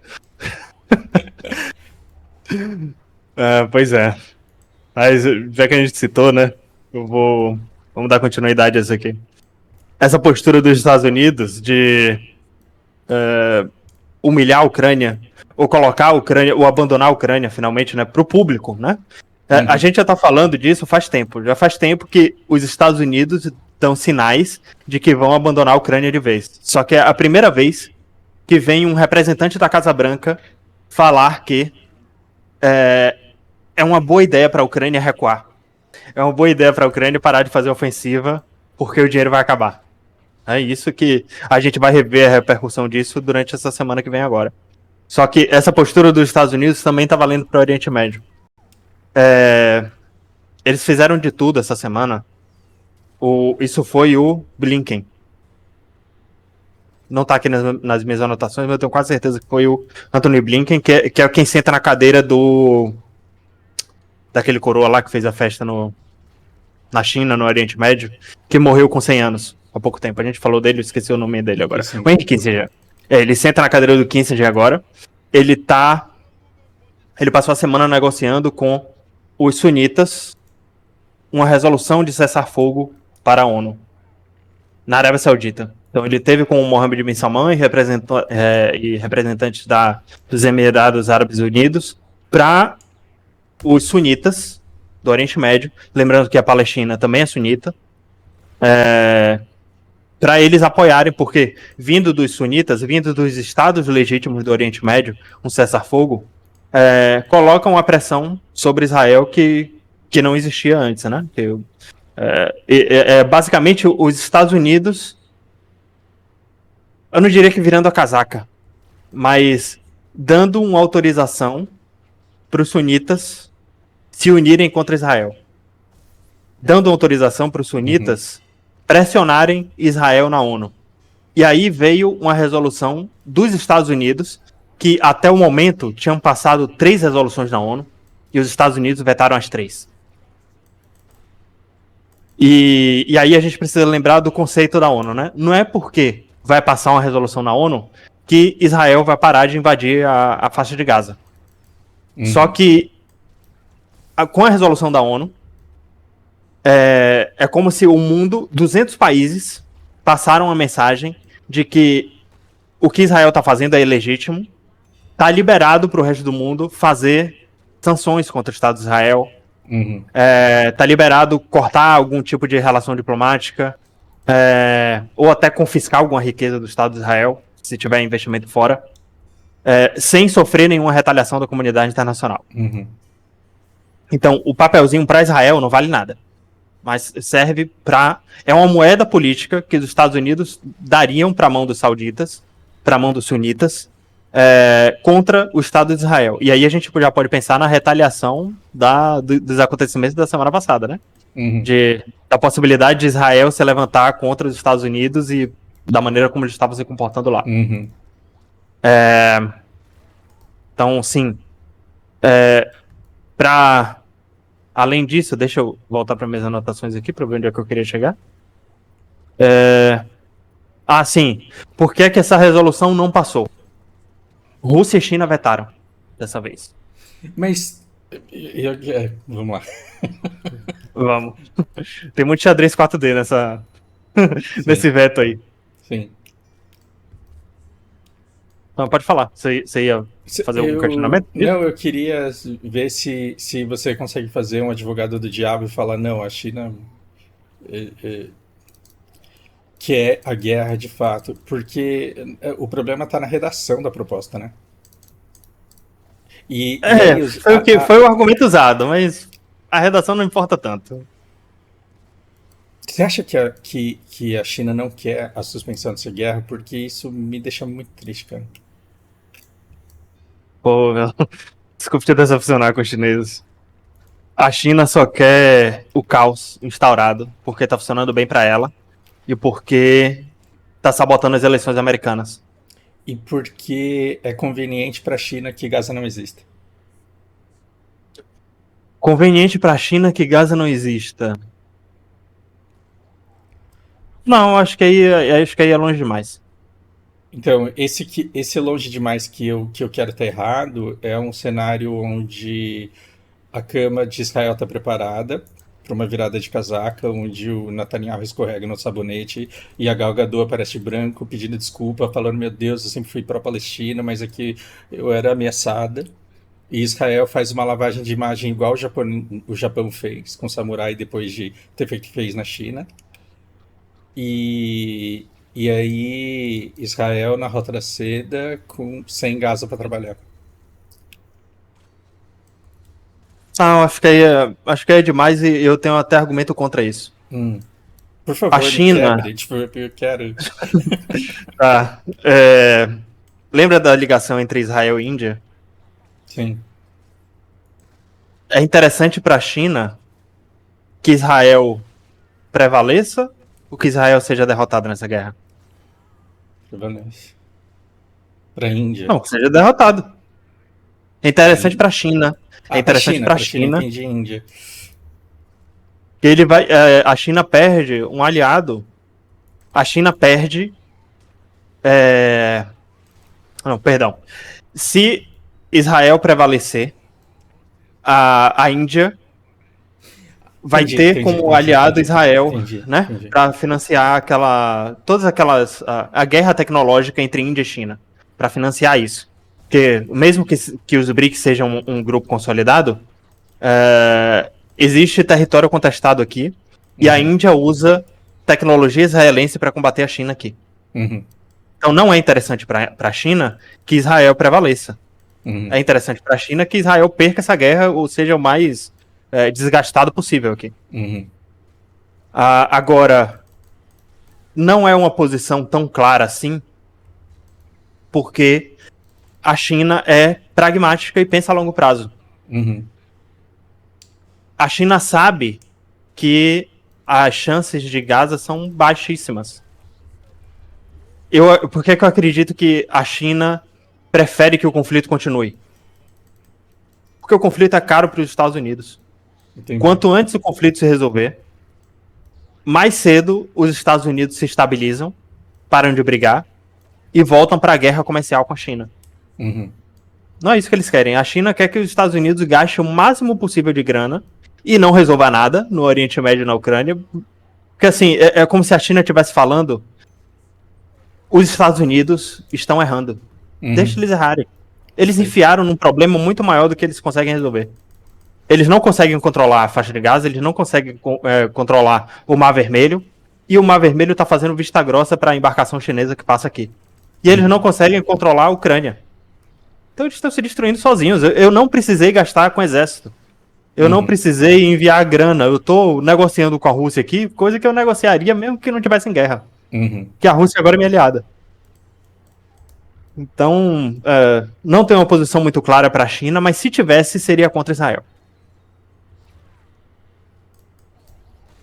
Pois é. Mas já que a gente citou, né? Vamos dar continuidade a isso aqui. Essa postura dos Estados Unidos de humilhar a Ucrânia, ou colocar a Ucrânia, ou abandonar a Ucrânia, finalmente, né? Pro público, né? A Uhum. gente já tá falando disso faz tempo. Já faz tempo que os Estados Unidos dão sinais de que vão abandonar a Ucrânia de vez. Só que é a primeira vez que vem um representante da Casa Branca falar que é uma boa ideia para a Ucrânia recuar. É uma boa ideia para a Ucrânia parar de fazer ofensiva, porque o dinheiro vai acabar. É isso que a gente vai rever a repercussão disso durante essa semana que vem agora. Só que essa postura dos Estados Unidos também está valendo para o Oriente Médio. Eles fizeram de tudo essa semana. Isso foi o Blinken. Não tá aqui nas minhas anotações, mas eu tenho quase certeza que foi o Anthony Blinken, que é quem senta na cadeira daquele coroa lá que fez a festa na China, no Oriente Médio, que morreu com 100 anos, há pouco tempo. A gente falou dele, eu esqueci o nome dele agora. O Henry Kissinger. Ele senta na cadeira do Kissinger agora. Ele passou a semana negociando com os sunitas uma resolução de cessar-fogo para a ONU, na Arábia Saudita. Então ele teve com o Mohammed bin Salman e representantes dos Emirados Árabes Unidos para os sunitas do Oriente Médio, lembrando que a Palestina também é sunita, para eles apoiarem, porque vindo dos sunitas, vindo dos estados legítimos do Oriente Médio, um cessar-fogo, colocam a pressão sobre Israel que não existia antes, né? Basicamente os Estados Unidos, eu não diria que virando a casaca, mas dando uma autorização para os sunitas se unirem contra Israel. Dando autorização para os sunitas pressionarem Israel na ONU. E aí veio uma resolução dos Estados Unidos, que até o momento tinham passado 3 resoluções na ONU. e os Estados Unidos vetaram as 3. E aí a gente precisa lembrar do conceito da ONU, né? Não é porque vai passar uma resolução na ONU que Israel vai parar de invadir a faixa de Gaza. Só que com a resolução da ONU, é como se o mundo, 200 países, passaram a mensagem de que o que Israel está fazendo é ilegítimo, está liberado para o resto do mundo fazer sanções contra o Estado de Israel, tá liberado cortar algum tipo de relação diplomática, ou até confiscar alguma riqueza do Estado de Israel, se tiver investimento fora, sem sofrer nenhuma retaliação da comunidade internacional. Então, o papelzinho para Israel não vale nada, mas serve para... É uma moeda política que os Estados Unidos dariam para a mão dos sauditas, para a mão dos sunitas, contra o Estado de Israel. E aí a gente já pode pensar na retaliação dos acontecimentos da semana passada, né? Da possibilidade de Israel se levantar contra os Estados Unidos e da maneira como eles estavam se comportando lá. Então, sim. Além disso, deixa eu voltar para minhas anotações aqui para ver onde é que eu queria chegar. Sim. Por que essa resolução não passou? Rússia e China vetaram dessa vez. Mas... vamos lá. Vamos. Tem muito xadrez 4D nesse veto aí. Sim. Não, pode falar. Você ia fazer algum questionamento? Não, eu queria ver se você consegue fazer um advogado do diabo e falar, não, a China quer a guerra de fato, porque o problema está na redação da proposta, né? Foi o argumento usado, mas a redação não importa tanto. Você acha que a China não quer a suspensão dessa guerra? Porque isso me deixa muito triste, cara. Pô, meu. Desculpa te decepcionar com os chineses. A China só quer o caos instaurado porque tá funcionando bem pra ela e porque tá sabotando as eleições americanas. E porque é conveniente pra China que Gaza não exista. Conveniente pra China que Gaza não exista? Não, acho que aí é longe demais. Então, esse longe demais que eu quero estar errado é um cenário onde a cama de Israel está preparada para uma virada de casaca, onde o Netanyahu escorrega no sabonete e a Gal Gadot aparece branco pedindo desculpa, falando, meu Deus, eu sempre fui pró-Palestina, mas aqui eu era ameaçada. E Israel faz uma lavagem de imagem igual o Japão fez com o samurai depois de ter feito o que fez na China. E aí Israel na Rota da Seda sem Gaza para trabalhar. Não, acho que é demais e eu tenho até argumento contra isso. Por favor, a China... eu quero... Lembra da ligação entre Israel e Índia? Sim. É interessante para a China que Israel prevaleça ou que Israel seja derrotado nessa guerra? Prevalece. Para a Índia. Não, que seja derrotado. É interessante para a China. É interessante para a China. Entendi, Índia. Que a China perde um aliado. A China perde. Não, perdão. Se Israel prevalecer, a Índia vai ter como aliado Israel, né? Para financiar a guerra tecnológica entre Índia e China, para financiar isso. Porque mesmo que os BRICS sejam um grupo consolidado, existe território contestado aqui e a Índia usa tecnologia israelense para combater a China aqui. Então não é interessante para a China que Israel prevaleça. É interessante para a China que Israel perca essa guerra ou seja o mais desgastado possível aqui. Agora, não é uma posição tão clara assim, porque a China é pragmática e pensa a longo prazo. A China sabe que as chances de Gaza são baixíssimas. Por que eu acredito que a China prefere que o conflito continue? Porque o conflito é caro para os Estados Unidos. Entendi. Quanto antes o conflito se resolver, mais cedo os Estados Unidos se estabilizam, param de brigar e voltam para a guerra comercial com a China. Uhum. Não é isso que eles querem. A China quer que os Estados Unidos gastem o máximo possível de grana e não resolva nada no Oriente Médio e na Ucrânia. Porque assim, é como se a China estivesse falando: os Estados Unidos estão errando. Deixa eles errarem. Eles enfiaram num problema muito maior do que eles conseguem resolver. Eles não conseguem controlar a faixa de Gaza, eles não conseguem controlar o Mar Vermelho, e o Mar Vermelho está fazendo vista grossa para a embarcação chinesa que passa aqui. E eles não conseguem controlar a Ucrânia. Então eles estão se destruindo sozinhos. Eu não precisei gastar com o exército. Eu não precisei enviar grana. Eu estou negociando com a Rússia aqui, coisa que eu negociaria mesmo que não tivesse em guerra. Que a Rússia agora é minha aliada. Então, não tem uma posição muito clara para a China, mas se tivesse, seria contra Israel.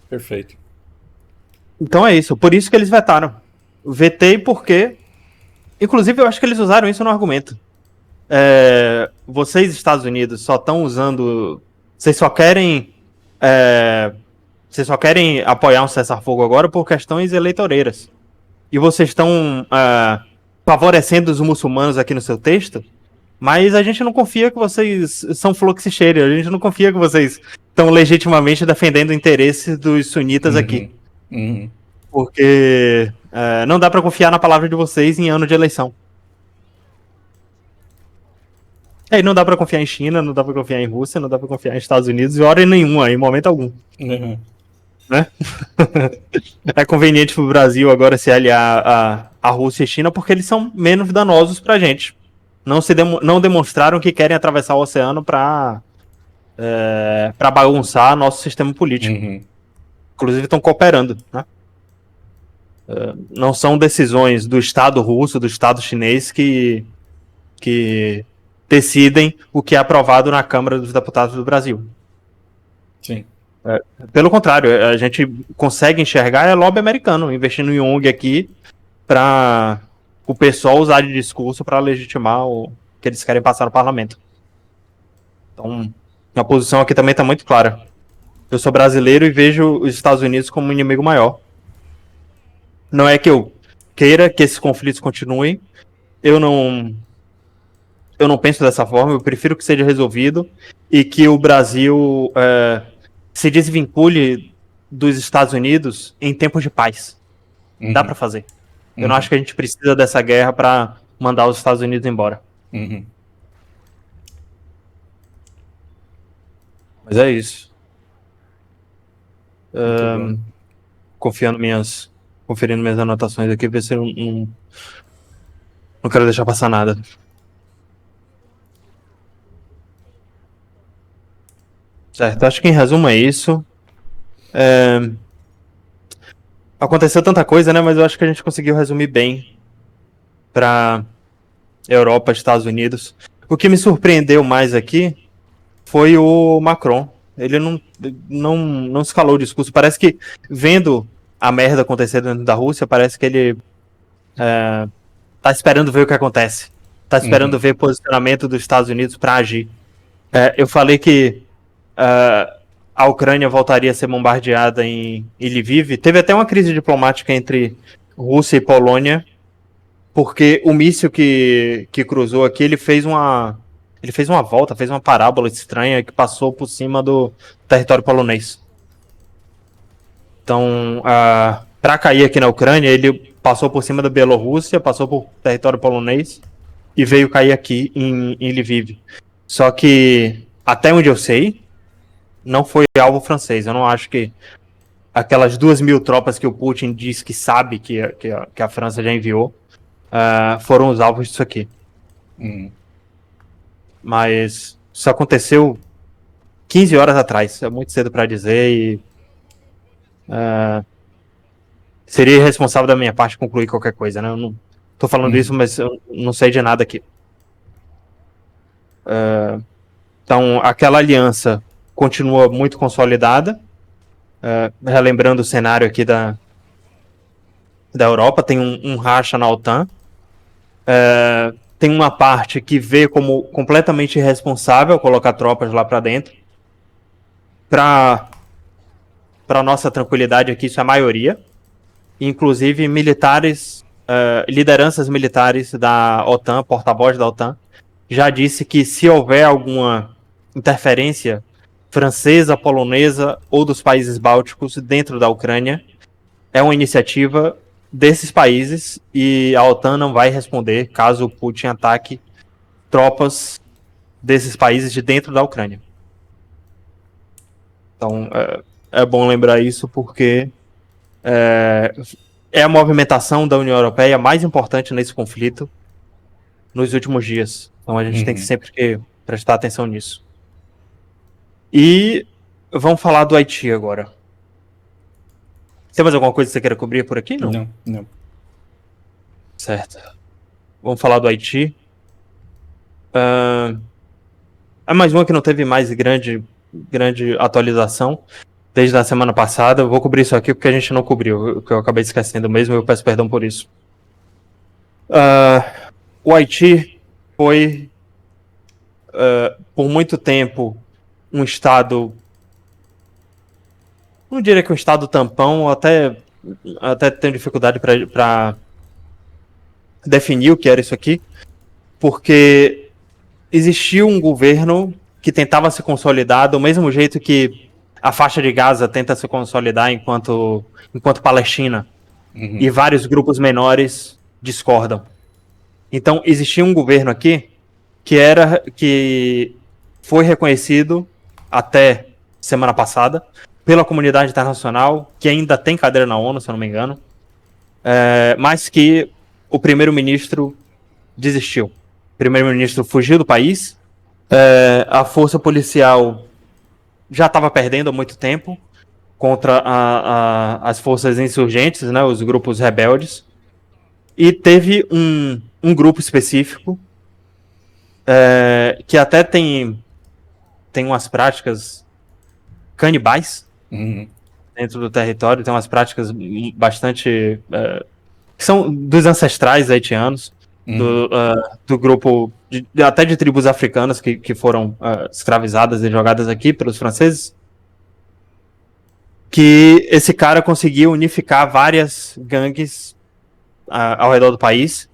Perfeito. Então é isso. Por isso que eles vetaram. Vetei porque... Inclusive, eu acho que eles usaram isso no argumento. Vocês, Estados Unidos, só estão usando... Vocês só querem apoiar um cessar-fogo agora por questões eleitoreiras. E vocês estão favorecendo os muçulmanos aqui no seu texto, mas a gente não confia que vocês são fluxicheiros, a gente não confia que vocês estão legitimamente defendendo o interesse dos sunitas aqui. Porque não dá pra confiar na palavra de vocês em ano de eleição. E não dá pra confiar em China, não dá pra confiar em Rússia, não dá pra confiar em Estados Unidos, em hora nenhuma, em momento algum. Né? É conveniente pro Brasil agora se aliar a Rússia e China porque eles são menos danosos pra gente. Não demonstraram que querem atravessar o oceano pra bagunçar nosso sistema político. Inclusive estão cooperando, né? Não são decisões do Estado russo, do Estado chinês que decidem o que é aprovado na Câmara dos Deputados do Brasil. Sim. Pelo contrário, a gente consegue enxergar lobby americano investindo em ONG aqui para o pessoal usar de discurso para legitimar o que eles querem passar no parlamento. Então, a posição aqui também está muito clara. Eu sou brasileiro e vejo os Estados Unidos como um inimigo maior. Não é que eu queira que esses conflitos continuem. Eu não penso dessa forma. Eu prefiro que seja resolvido e que o Brasil se desvincule dos Estados Unidos em tempos de paz. Dá pra fazer. Eu não acho que a gente precisa dessa guerra pra mandar os Estados Unidos embora. Mas é isso. Conferindo minhas anotações aqui, ver se eu não quero deixar passar nada. Certo, acho que em resumo é isso. Aconteceu tanta coisa, né? Mas eu acho que a gente conseguiu resumir bem pra Europa, Estados Unidos. O que me surpreendeu mais aqui foi o Macron. Ele não escalou o discurso. Parece que, vendo a merda acontecer dentro da Rússia, parece que ele tá esperando ver o que acontece. Tá esperando ver o posicionamento dos Estados Unidos pra agir. Eu falei que a Ucrânia voltaria a ser bombardeada em Lviv. Teve até uma crise diplomática entre Rússia e Polônia, porque o míssil que cruzou aqui, ele fez uma volta, fez uma parábola estranha que passou por cima do território polonês. Então, para cair aqui na Ucrânia, ele passou por cima da Bielorrússia, passou por território polonês e veio cair aqui em Lviv. Só que, até onde eu sei, não foi alvo francês. Eu não acho que aquelas 2.000 tropas que o Putin diz que sabe que a França já enviou foram os alvos disso aqui. Mas isso aconteceu 15 horas atrás. É muito cedo para dizer e seria irresponsável da minha parte concluir qualquer coisa, né? Eu não tô falando isso, mas eu não sei de nada aqui. Então, aquela aliança continua muito consolidada. Relembrando o cenário aqui da Europa, tem um racha na OTAN. tem uma parte que vê como completamente irresponsável colocar tropas lá para dentro. Para nossa tranquilidade aqui, isso é a maioria. Inclusive militares, lideranças militares da OTAN, porta-voz da OTAN, já disse que se houver alguma interferência francesa, polonesa ou dos países bálticos dentro da Ucrânia, é uma iniciativa desses países e a OTAN não vai responder caso o Putin ataque tropas desses países de dentro da Ucrânia. Então, é bom lembrar isso porque é a movimentação da União Europeia mais importante nesse conflito nos últimos dias. Então a gente tem que sempre prestar atenção nisso. E vamos falar do Haiti agora. Tem mais alguma coisa que você queira cobrir por aqui? Não. Não. Certo. Vamos falar do Haiti. É mais uma que não teve mais grande atualização desde a semana passada. Eu vou cobrir isso aqui porque a gente não cobriu, que eu acabei esquecendo mesmo, eu peço perdão por isso. O Haiti foi, por muito tempo, um estado, não diria que um estado tampão, até tenho dificuldade para definir o que era isso aqui, porque existiu um governo que tentava se consolidar do mesmo jeito que a faixa de Gaza tenta se consolidar enquanto Palestina, e vários grupos menores discordam. Então, existia um governo aqui que foi reconhecido até semana passada pela comunidade internacional, que ainda tem cadeira na ONU, se eu não me engano, mas que o primeiro-ministro desistiu. O primeiro-ministro fugiu do país, a força policial já estava perdendo há muito tempo contra as forças insurgentes, né, os grupos rebeldes, e teve um grupo específico que até tem umas práticas canibais dentro do território, tem umas práticas bastante que são dos ancestrais haitianos, do grupo até de tribos africanas que foram escravizadas e jogadas aqui pelos franceses, que esse cara conseguiu unificar várias gangues ao redor do país.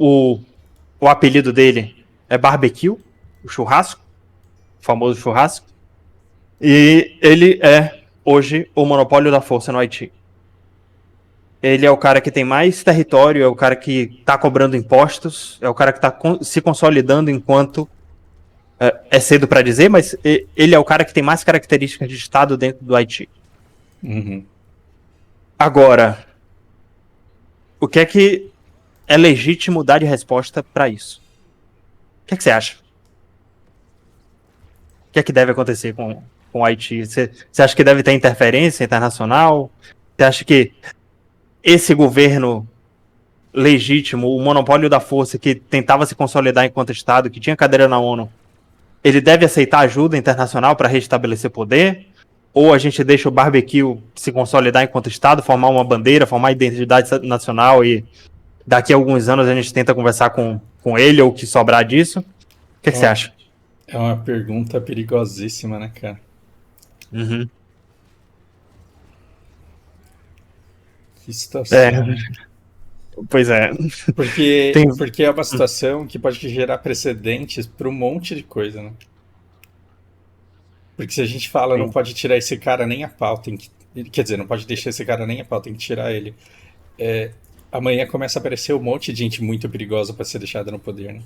O apelido dele é Barbecue, o churrasco, o famoso churrasco, e ele é hoje o monopólio da força no Haiti. Ele é o cara que tem mais território, é o cara que está cobrando impostos, é o cara que está se consolidando enquanto... É cedo para dizer, mas ele é o cara que tem mais características de Estado dentro do Haiti. Agora, o que é legítimo dar de resposta para isso? O que você acha? O que deve acontecer com o Haiti? Você acha que deve ter interferência internacional? Você acha que esse governo legítimo, o monopólio da força que tentava se consolidar enquanto Estado, que tinha cadeira na ONU, ele deve aceitar ajuda internacional para restabelecer poder? Ou a gente deixa o Barbecue se consolidar enquanto Estado, formar uma bandeira, formar identidade nacional e daqui a alguns anos a gente tenta conversar com ele ou o que sobrar disso? O que você acha? É uma pergunta perigosíssima, né, cara? Que situação. Pois é. Porque é uma situação que pode gerar precedentes para um monte de coisa, né? Porque se a gente fala, não pode tirar esse cara nem a pau, quer dizer, não pode deixar esse cara nem a pau, tem que tirar ele. Amanhã começa a aparecer um monte de gente muito perigosa para ser deixada no poder, né?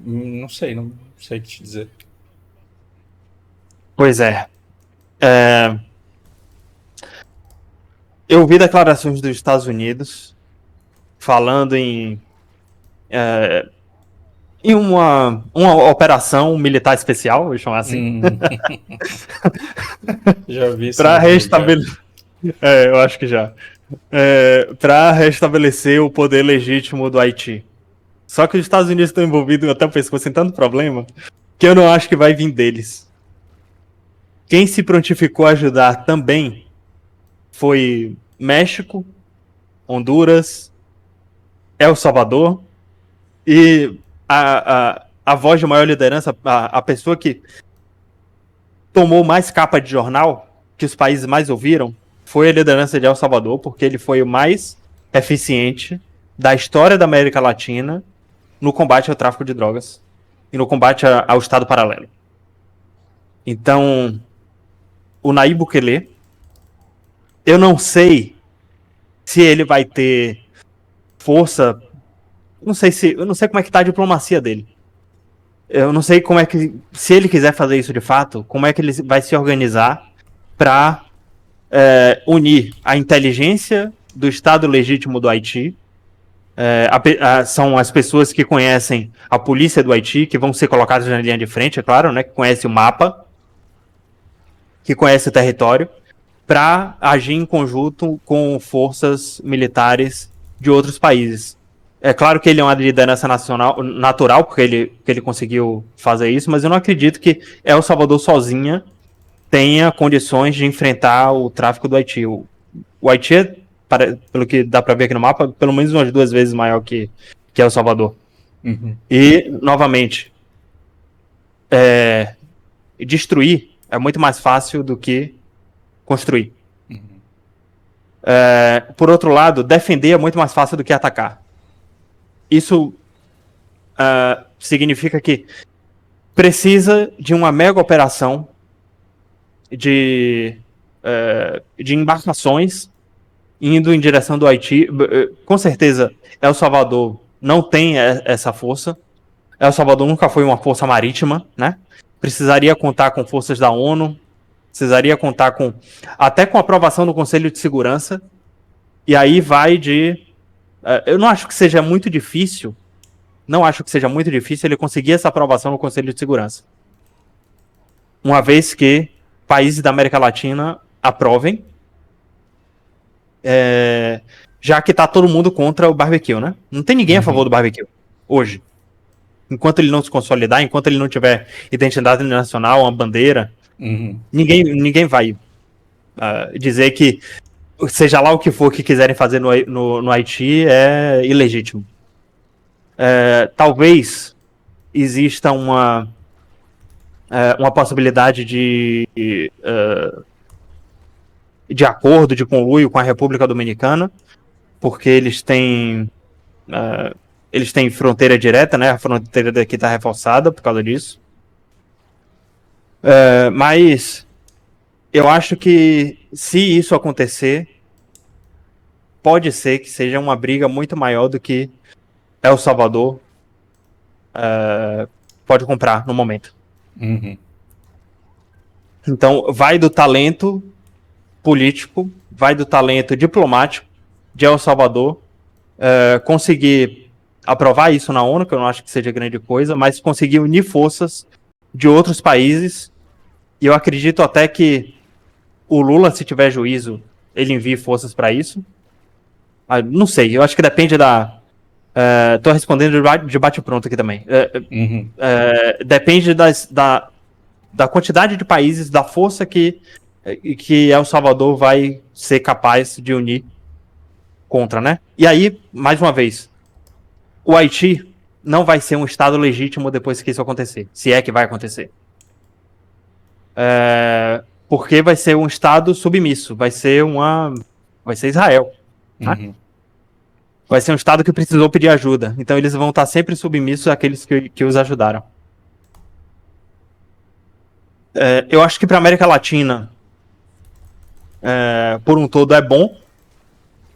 Não sei o que te dizer. Pois é. Eu vi declarações dos Estados Unidos falando em uma operação militar especial, vou chamar assim. Já vi isso. Para restabelecer. Eu acho que já. Para restabelecer o poder legítimo do Haiti. Só que os Estados Unidos estão envolvidos até o pescoço em tanto problema que eu não acho que vai vir deles. Quem se prontificou a ajudar também foi México Honduras, El Salvador, e a voz de maior liderança, a pessoa que tomou mais capa de jornal, que os países mais ouviram, foi a liderança de El Salvador, porque ele foi o mais eficiente da história da América Latina no combate ao tráfico de drogas e no combate ao Estado paralelo. Então, o Nayib Bukele, eu não sei se ele vai ter força, eu não sei como é que tá a diplomacia dele. Eu não sei como é que, se ele quiser fazer isso de fato, como é que ele vai se organizar para unir a inteligência do Estado legítimo do Haiti. São as pessoas que conhecem a polícia do Haiti, que vão ser colocadas na linha de frente, é claro, né, que conhece o mapa, que conhece o território, para agir em conjunto com forças militares de outros países. É claro que ele é uma liderança natural, porque ele conseguiu fazer isso, mas eu não acredito que El Salvador sozinha tenha condições de enfrentar o tráfico do Haiti. O Haiti é, pelo que dá para ver aqui no mapa, pelo menos umas 2 vezes maior que El Salvador. Uhum. E, novamente, destruir é muito mais fácil do que construir. Uhum. Por outro lado, defender é muito mais fácil do que atacar. Isso significa que precisa de uma mega operação de embarcações indo em direção do Haiti. Com certeza, El Salvador não tem essa força. El Salvador nunca foi uma força marítima, né? Precisaria contar com forças da ONU, precisaria contar até com a aprovação do Conselho de Segurança. E aí vai eu não acho que seja muito difícil, ele conseguir essa aprovação no Conselho de Segurança. Uma vez que países da América Latina aprovem, já que tá todo mundo contra o barbecue, né? Não tem ninguém a favor do barbecue hoje. Enquanto ele não se consolidar, enquanto ele não tiver identidade nacional, uma bandeira, ninguém vai dizer que seja lá o que for que quiserem fazer no Haiti é ilegítimo. Talvez exista uma possibilidade de acordo, de conluio com a República Dominicana, porque eles têm fronteira direta, né? A fronteira daqui está reforçada por causa disso. Mas eu acho que se isso acontecer, pode ser que seja uma briga muito maior do que El Salvador pode comprar no momento. Uhum. Então, vai do talento político, vai do talento diplomático de El Salvador conseguir aprovar isso na ONU, que eu não acho que seja grande coisa, mas conseguir unir forças de outros países. E eu acredito até que o Lula, se tiver juízo, ele envie forças para isso. Não sei, eu acho que depende tô respondendo de bate-pronto aqui também. Depende da quantidade de países, da força que El Salvador vai ser capaz de unir contra, né? E aí, mais uma vez, o Haiti não vai ser um Estado legítimo depois que isso acontecer, se é que vai acontecer. Porque vai ser um Estado submisso, vai ser Israel, né? Vai ser um Estado que precisou pedir ajuda, então eles vão estar sempre submissos àqueles que os ajudaram. Eu acho que para a América Latina, por um todo, é bom,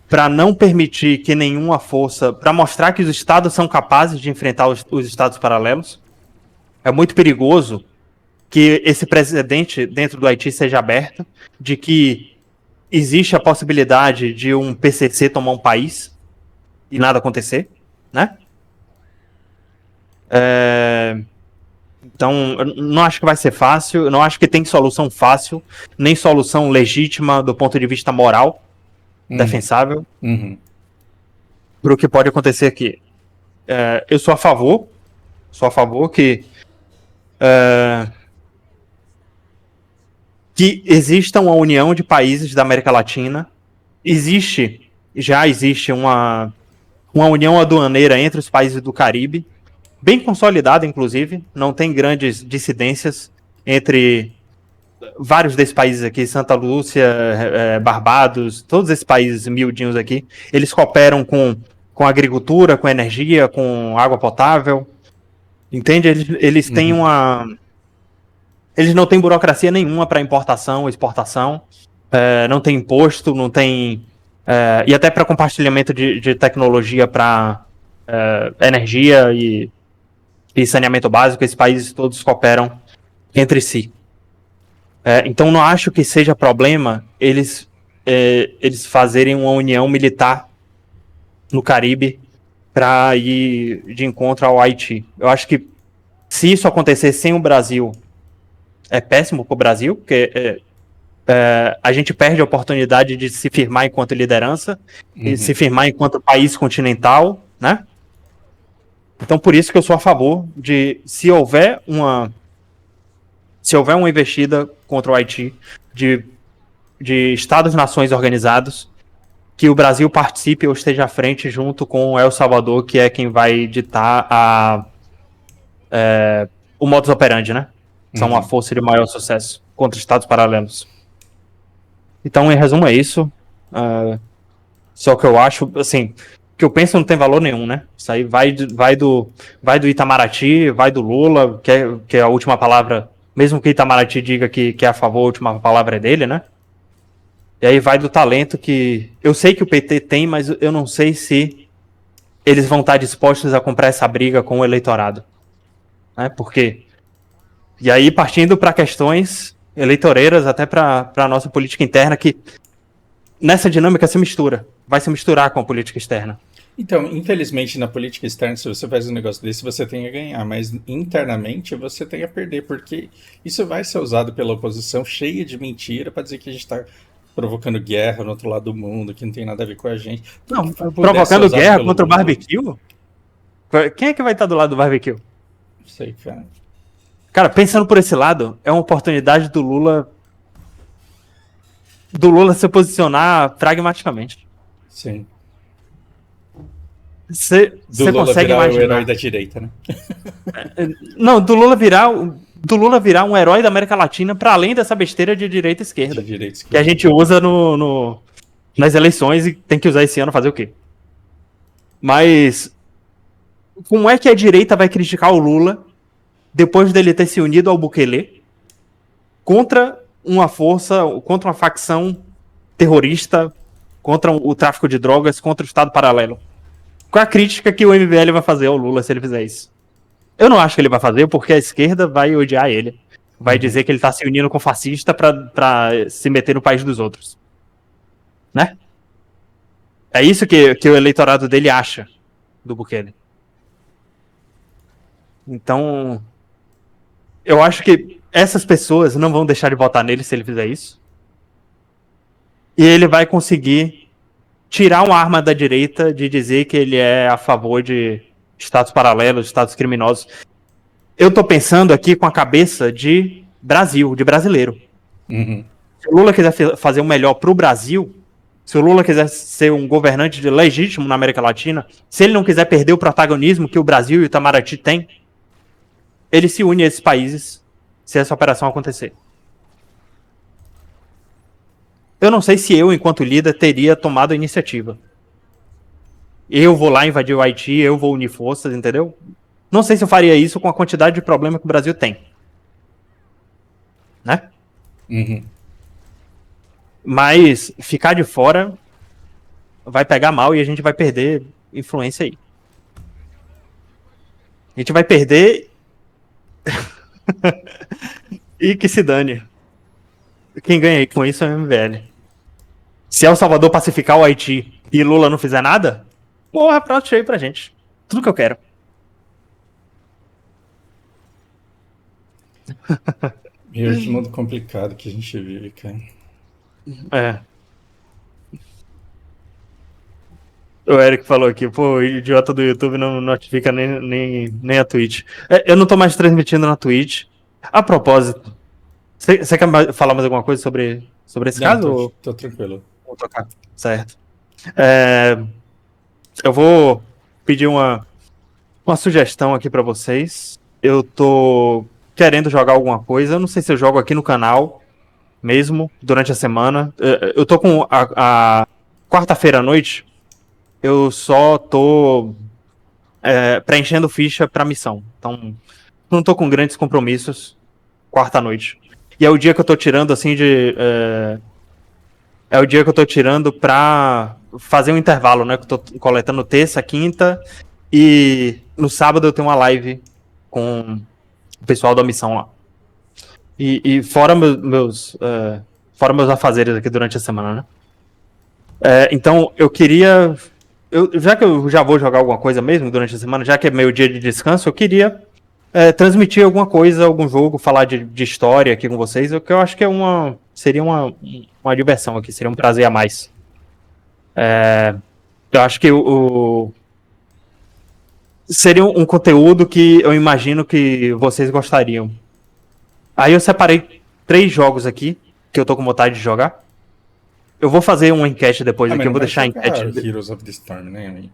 para não permitir que nenhuma força, para mostrar que os estados são capazes de enfrentar os estados paralelos. É muito perigoso que esse precedente dentro do Haiti seja aberto, de que existe a possibilidade de um PCC tomar um país e nada acontecer, né? Então, eu não acho que vai ser fácil, eu não acho que tem solução fácil, nem solução legítima do ponto de vista moral, defensável, para o que pode acontecer aqui. Eu sou a favor que exista uma união de países da América Latina. Existe já existe uma união aduaneira entre os países do Caribe, bem consolidada, inclusive, não tem grandes dissidências entre vários desses países aqui, Santa Lúcia, Barbados, todos esses países miudinhos aqui, eles cooperam com agricultura, com energia, com água potável, entende? Eles têm eles não têm burocracia nenhuma para importação, exportação, não tem imposto, não tem... e até para compartilhamento de tecnologia para energia e saneamento básico, esses países todos cooperam entre si. Então não acho que seja problema eles fazerem uma união militar no Caribe para ir de encontro ao Haiti. Eu acho que se isso acontecer sem o Brasil, é péssimo para o Brasil, porque a gente perde a oportunidade de se firmar enquanto liderança, e se firmar enquanto país continental, né? Então por isso que eu sou a favor de, se houver uma investida contra o Haiti de Estados-nações organizados, que o Brasil participe ou esteja à frente junto com o El Salvador, que é quem vai ditar o modus operandi, né? São uma força de maior sucesso contra estados paralelos. Então, em resumo, é isso. Só que eu acho, assim, que eu penso não tem valor nenhum, né? Isso aí vai do Itamaraty, vai do Lula, que é a última palavra, mesmo que Itamaraty diga que é a favor, a última palavra é dele, né? E aí vai do talento que... Eu sei que o PT tem, mas eu não sei se eles vão estar dispostos a comprar essa briga com o eleitorado. Né? Porque... E aí, partindo para questões eleitoreiras, até para a nossa política interna, que nessa dinâmica se mistura. Vai se misturar com a política externa. Então, infelizmente, na política externa, se você faz um negócio desse, você tem a ganhar, mas internamente você tem a perder, porque isso vai ser usado pela oposição cheia de mentira para dizer que a gente está provocando guerra no outro lado do mundo, que não tem nada a ver com a gente. Não, provocando guerra contra o barbecue? Quem é que vai estar do lado do barbecue? Não sei, cara. Cara, pensando por esse lado, é uma oportunidade do Lula se posicionar pragmaticamente. Sim. Você consegue virar imaginar o herói da direita, né? Não, do Lula virar um herói da América Latina para além dessa besteira de direita e esquerda. Que a gente usa nas eleições e tem que usar esse ano fazer o quê? Mas como é que a direita vai criticar o Lula depois dele ter se unido ao Bukele contra uma facção terrorista, contra o tráfico de drogas, contra o Estado paralelo? Qual é a crítica que o MBL vai fazer ao Lula se ele fizer isso? Eu não acho que ele vai fazer, porque a esquerda vai odiar ele. Vai dizer que ele tá se unindo com fascista pra se meter no país dos outros. Né? É isso que o eleitorado dele acha do Bukele. Então, eu acho que essas pessoas não vão deixar de votar nele se ele fizer isso. E ele vai conseguir tirar uma arma da direita de dizer que ele é a favor de estados paralelos, estados criminosos. Eu tô pensando aqui com a cabeça de Brasil, de brasileiro. Se o Lula quiser fazer o melhor pro Brasil, se o Lula quiser ser um governante legítimo na América Latina, se ele não quiser perder o protagonismo que o Brasil e o Itamaraty têm, ele se une a esses países se essa operação acontecer. Eu não sei se eu, enquanto líder, teria tomado a iniciativa. Eu vou lá invadir o Haiti, eu vou unir forças, entendeu? Não sei se eu faria isso com a quantidade de problema que o Brasil tem. Né? Mas ficar de fora vai pegar mal e a gente vai perder influência aí. A gente vai perder e que se dane. Quem ganha aí com isso é o MBL. Se El Salvador pacificar o Haiti e Lula não fizer nada, porra, prato cheio pra gente. Tudo que eu quero. Meu, que mundo complicado que a gente vive, cara. O Eric falou aqui, pô, o idiota do YouTube não notifica nem a Twitch. Eu não tô mais transmitindo na Twitch. A propósito, você quer falar mais alguma coisa sobre esse caso? Tô tranquilo. Vou tocar. Certo. É, eu vou pedir uma sugestão aqui pra vocês. Eu tô querendo jogar alguma coisa. Eu não sei se eu jogo aqui no canal mesmo, durante a semana. Eu tô com a quarta-feira à noite. Eu só tô preenchendo ficha pra missão. Então, não tô com grandes compromissos. Quarta à noite. E é o dia que eu tô tirando, assim, é o dia que eu tô tirando pra fazer um intervalo, né? Que eu tô coletando terça, quinta. E no sábado eu tenho uma live com o pessoal da missão lá. E fora fora meus afazeres aqui durante a semana, né? Então eu queria. Já que eu já vou jogar alguma coisa mesmo durante a semana, já que é meu dia de descanso, eu queria transmitir alguma coisa, algum jogo, falar de história aqui com vocês, o que eu acho que seria uma diversão aqui, seria um prazer a mais. Eu acho que seria um conteúdo que eu imagino que vocês gostariam. Aí eu separei 3 jogos aqui que eu tô com vontade de jogar. Eu vou fazer uma enquete depois Mas aqui, eu não vou vai deixar a jogar enquete. Heroes of the Storm, né, amigo?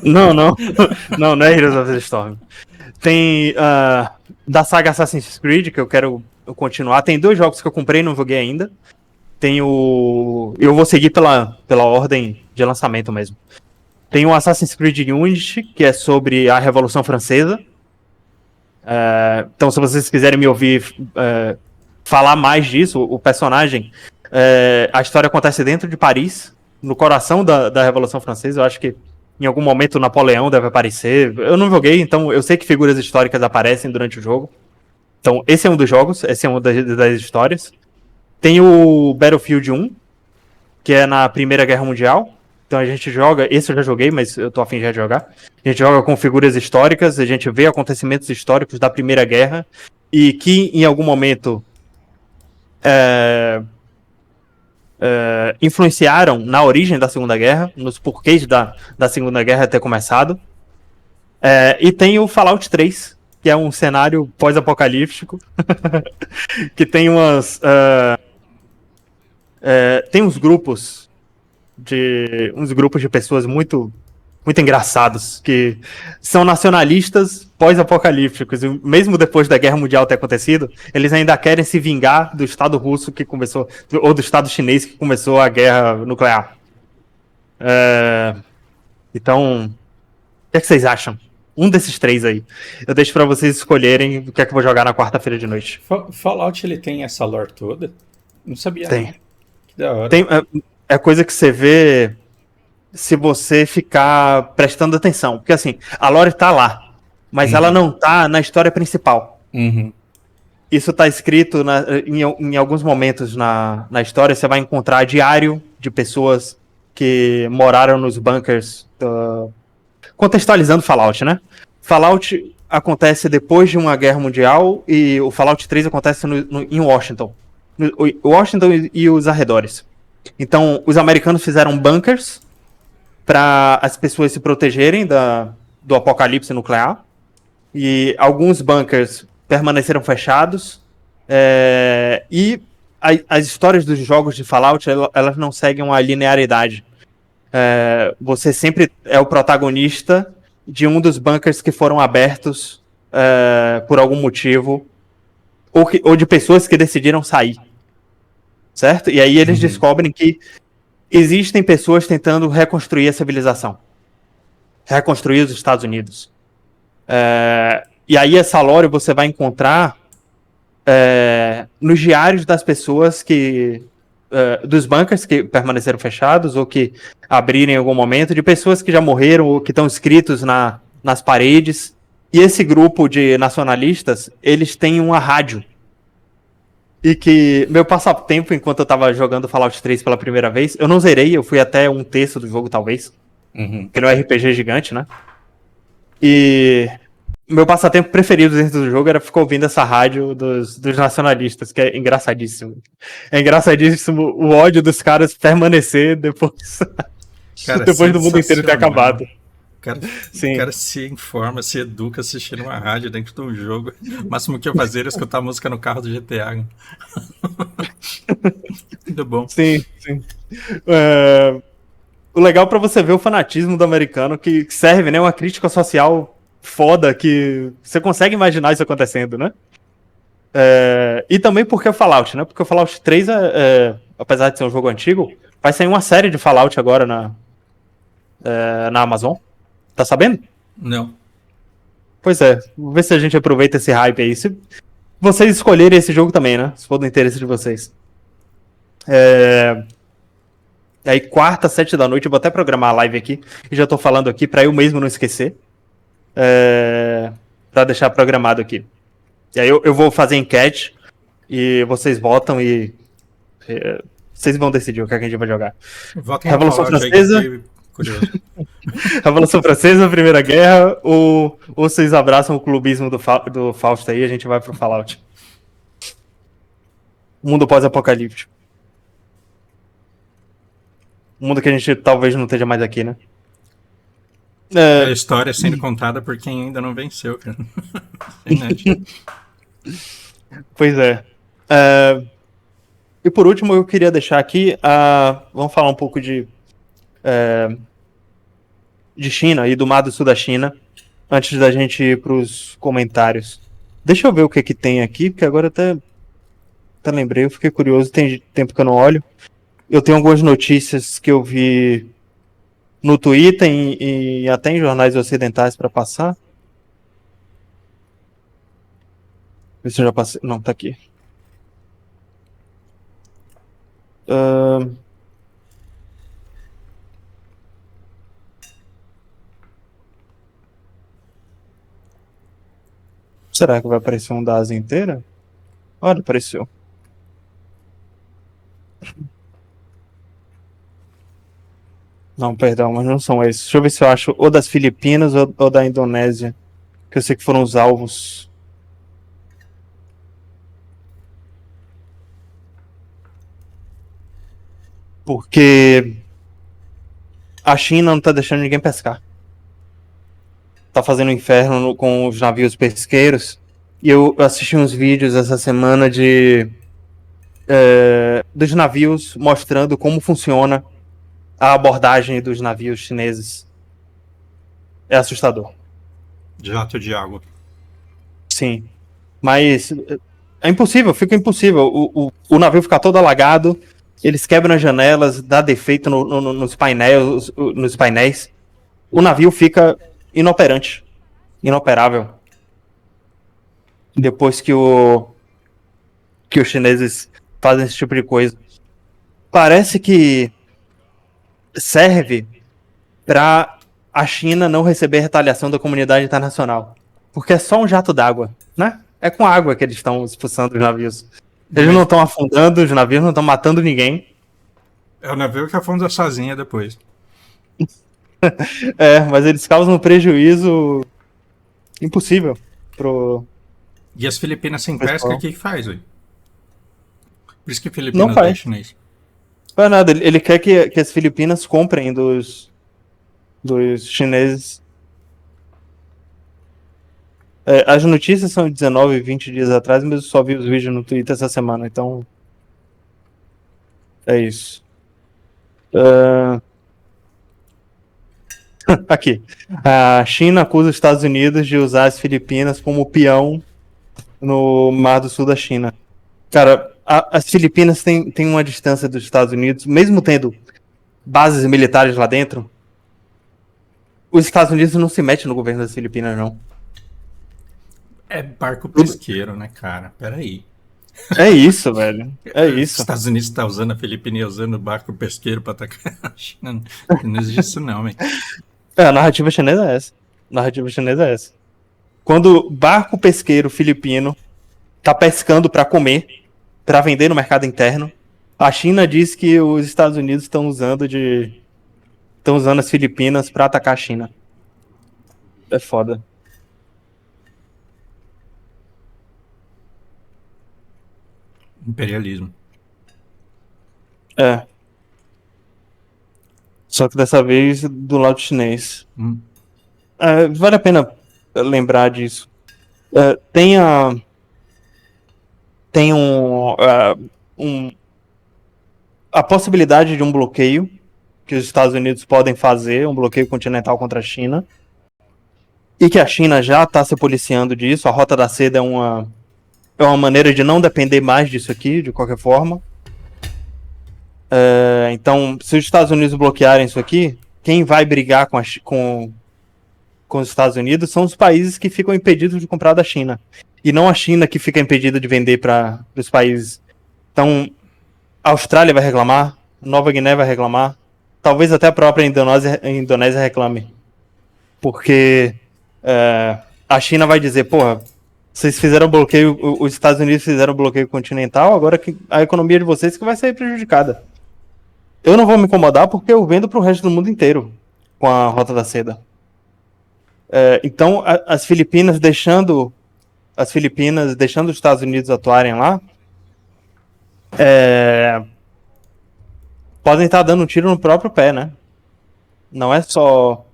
Não, não. Não é Heroes of the Storm. Tem da saga Assassin's Creed, que eu quero continuar. Tem 2 jogos que eu comprei e não joguei ainda. Tem o. Eu vou seguir pela ordem de lançamento mesmo. Tem o Assassin's Creed Unity, que é sobre a Revolução Francesa. Então, se vocês quiserem me ouvir falar mais disso, o personagem. A história acontece dentro de Paris, no coração da Revolução Francesa. Eu acho que em algum momento o Napoleão deve aparecer. Eu não joguei, então eu sei que figuras históricas aparecem durante o jogo. Então, esse é um dos jogos, esse é uma das histórias. Tem o Battlefield 1, que é na Primeira Guerra Mundial. Então a gente joga, esse eu já joguei, mas eu tô afim de jogar. A gente joga com figuras históricas, a gente vê acontecimentos históricos da Primeira Guerra e que em algum momento influenciaram na origem da Segunda Guerra, nos porquês da Segunda Guerra ter começado. E tem o Fallout 3, que é um cenário pós-apocalíptico, que tem tem uns grupos de pessoas muito muito engraçados, que são nacionalistas pós-apocalípticos. E mesmo depois da Guerra Mundial ter acontecido, eles ainda querem se vingar do Estado russo que começou, ou do Estado chinês que começou a guerra nuclear. Então, o que é que vocês acham? Um desses 3 aí. Eu deixo pra vocês escolherem o que é que eu vou jogar na quarta-feira de noite. Fallout, ele tem essa lore toda? Não sabia, não. Tem. Que da hora. É coisa que você vê se você ficar prestando atenção. Porque assim, a lore tá lá, mas ela não tá na história principal. Uhum. Isso tá escrito em alguns momentos na história. Você vai encontrar diário de pessoas que moraram nos bunkers. Contextualizando Fallout, né? Fallout acontece depois de uma guerra mundial e o Fallout 3 acontece em Washington. Washington e os arredores. Então, os americanos fizeram bunkers para as pessoas se protegerem do apocalipse nuclear. E alguns bunkers permaneceram fechados. E as histórias dos jogos de Fallout, elas não seguem uma linearidade. Você sempre é o protagonista de um dos bunkers que foram abertos por algum motivo. Ou de pessoas que decidiram sair. Certo? E aí eles descobrem que existem pessoas tentando reconstruir a civilização. Reconstruir os Estados Unidos. E aí essa lore você vai encontrar nos diários das pessoas dos bunkers que permaneceram fechados ou que abriram em algum momento, de pessoas que já morreram ou que estão escritos nas paredes. E esse grupo de nacionalistas, eles têm uma rádio. E que meu passatempo, enquanto eu tava jogando Fallout 3 pela primeira vez, eu não zerei, eu fui até 1/3 do jogo, talvez. Porque não é RPG gigante, né? E meu passatempo preferido dentro do jogo era ficar ouvindo essa rádio dos nacionalistas, que é engraçadíssimo. É engraçadíssimo o ódio dos caras permanecer depois, Cara, depois do mundo inteiro ter acabado. O cara se informa, se educa assistindo uma rádio dentro de um jogo. O máximo que eu fazia era escutar música no carro do GTA. Muito bom. Sim. O legal pra você ver o fanatismo do americano que serve, né? Uma crítica social foda que você consegue imaginar isso acontecendo, né? E também porque o Fallout, né? Porque o Fallout 3, apesar de ser um jogo antigo, vai sair uma série de Fallout agora na Amazon. Tá sabendo? Não. Pois é, vamos ver se a gente aproveita esse hype aí. Se vocês escolherem esse jogo também, né? Se for do interesse de vocês. Aí, quarta, 7 da noite, eu vou até programar a live aqui. E já tô falando aqui pra eu mesmo não esquecer. Pra deixar programado aqui. E aí eu vou fazer enquete. E vocês votam e vocês vão decidir o que a gente vai jogar. Votem no Revolução Fallout aí que eu Francesa, fiquei curioso. Revolução Francesa, Primeira Guerra, ou vocês abraçam o clubismo do Fausto aí e a gente vai pro Fallout. Mundo pós-apocalíptico. Mundo que a gente talvez não esteja mais aqui, né? A história sendo contada por quem ainda não venceu, cara. Pois é. E por último, eu queria deixar aqui, vamos falar um pouco de China e do Mar do Sul da China, antes da gente ir para os comentários. Deixa eu ver o que tem aqui, porque agora até lembrei, eu fiquei curioso, tem tempo que eu não olho. Eu tenho algumas notícias que eu vi no Twitter e até em jornais ocidentais para passar. Ver se eu já passei. Não, tá aqui. Será que vai aparecer um da Ásia inteira? Olha, apareceu. Não, perdão, mas não são esses. Deixa eu ver se eu acho ou das Filipinas ou da Indonésia. Que eu sei que foram os alvos. Porque a China não tá deixando ninguém pescar. Tá fazendo inferno com os navios pesqueiros. E eu assisti uns vídeos essa semana dos navios mostrando como funciona a abordagem dos navios chineses. É assustador. Jato de água. Sim. Mas é impossível, fica impossível. O navio fica todo alagado, eles quebram as janelas, dá defeito nos painéis. O navio fica inoperante. Inoperável. Depois que os chineses fazem esse tipo de coisa. Parece que serve para a China não receber retaliação da comunidade internacional. Porque é só um jato d'água, né? É com água que eles estão expulsando os navios. Eles não estão afundando, os navios não estão matando ninguém. É o navio que afunda sozinha depois. Mas eles causam um prejuízo impossível pro... E as Filipinas sem pesca, o que faz, ué? Por isso que Filipinas não faz. É chinês. Não é nada, ele quer que as Filipinas comprem dos chineses. As notícias são de 19 e 20 dias atrás, mas eu só vi os vídeos no Twitter essa semana, então é isso. Aqui. A China acusa os Estados Unidos de usar as Filipinas como peão no Mar do Sul da China. Cara, as Filipinas têm uma distância dos Estados Unidos, mesmo tendo bases militares lá dentro, os Estados Unidos não se metem no governo das Filipinas, não. É barco pesqueiro, né, cara? Peraí. É isso, velho. É isso. Os Estados Unidos tá usando a Filipina usando barco pesqueiro pra atacar a China. Não existe isso, não, velho. A narrativa chinesa é essa. Quando barco pesqueiro filipino tá pescando para comer, para vender no mercado interno, a China diz que os Estados Unidos estão usando as Filipinas para atacar a China. É foda. Imperialismo. Só que dessa vez do lado chinês. Vale a pena lembrar disso. Tem a possibilidade de um bloqueio que os Estados Unidos podem fazer, um bloqueio continental contra a China, e que a China já está se policiando disso. A Rota da Seda é uma maneira de não depender mais disso aqui, de qualquer forma. Então, se os Estados Unidos bloquearem isso aqui, quem vai brigar com os Estados Unidos são os países que ficam impedidos de comprar da China. E não a China que fica impedida de vender para os países. Então, a Austrália vai reclamar, Nova Guiné vai reclamar, talvez até a própria Indonésia reclame. Porque a China vai dizer, porra, vocês fizeram bloqueio, os Estados Unidos fizeram bloqueio continental, agora que a economia de vocês que vai ser prejudicada. Eu não vou me incomodar porque eu vendo para o resto do mundo inteiro com a Rota da Seda. Então, as Filipinas deixando os Estados Unidos atuarem lá, podem estar dando um tiro no próprio pé, né? Não é só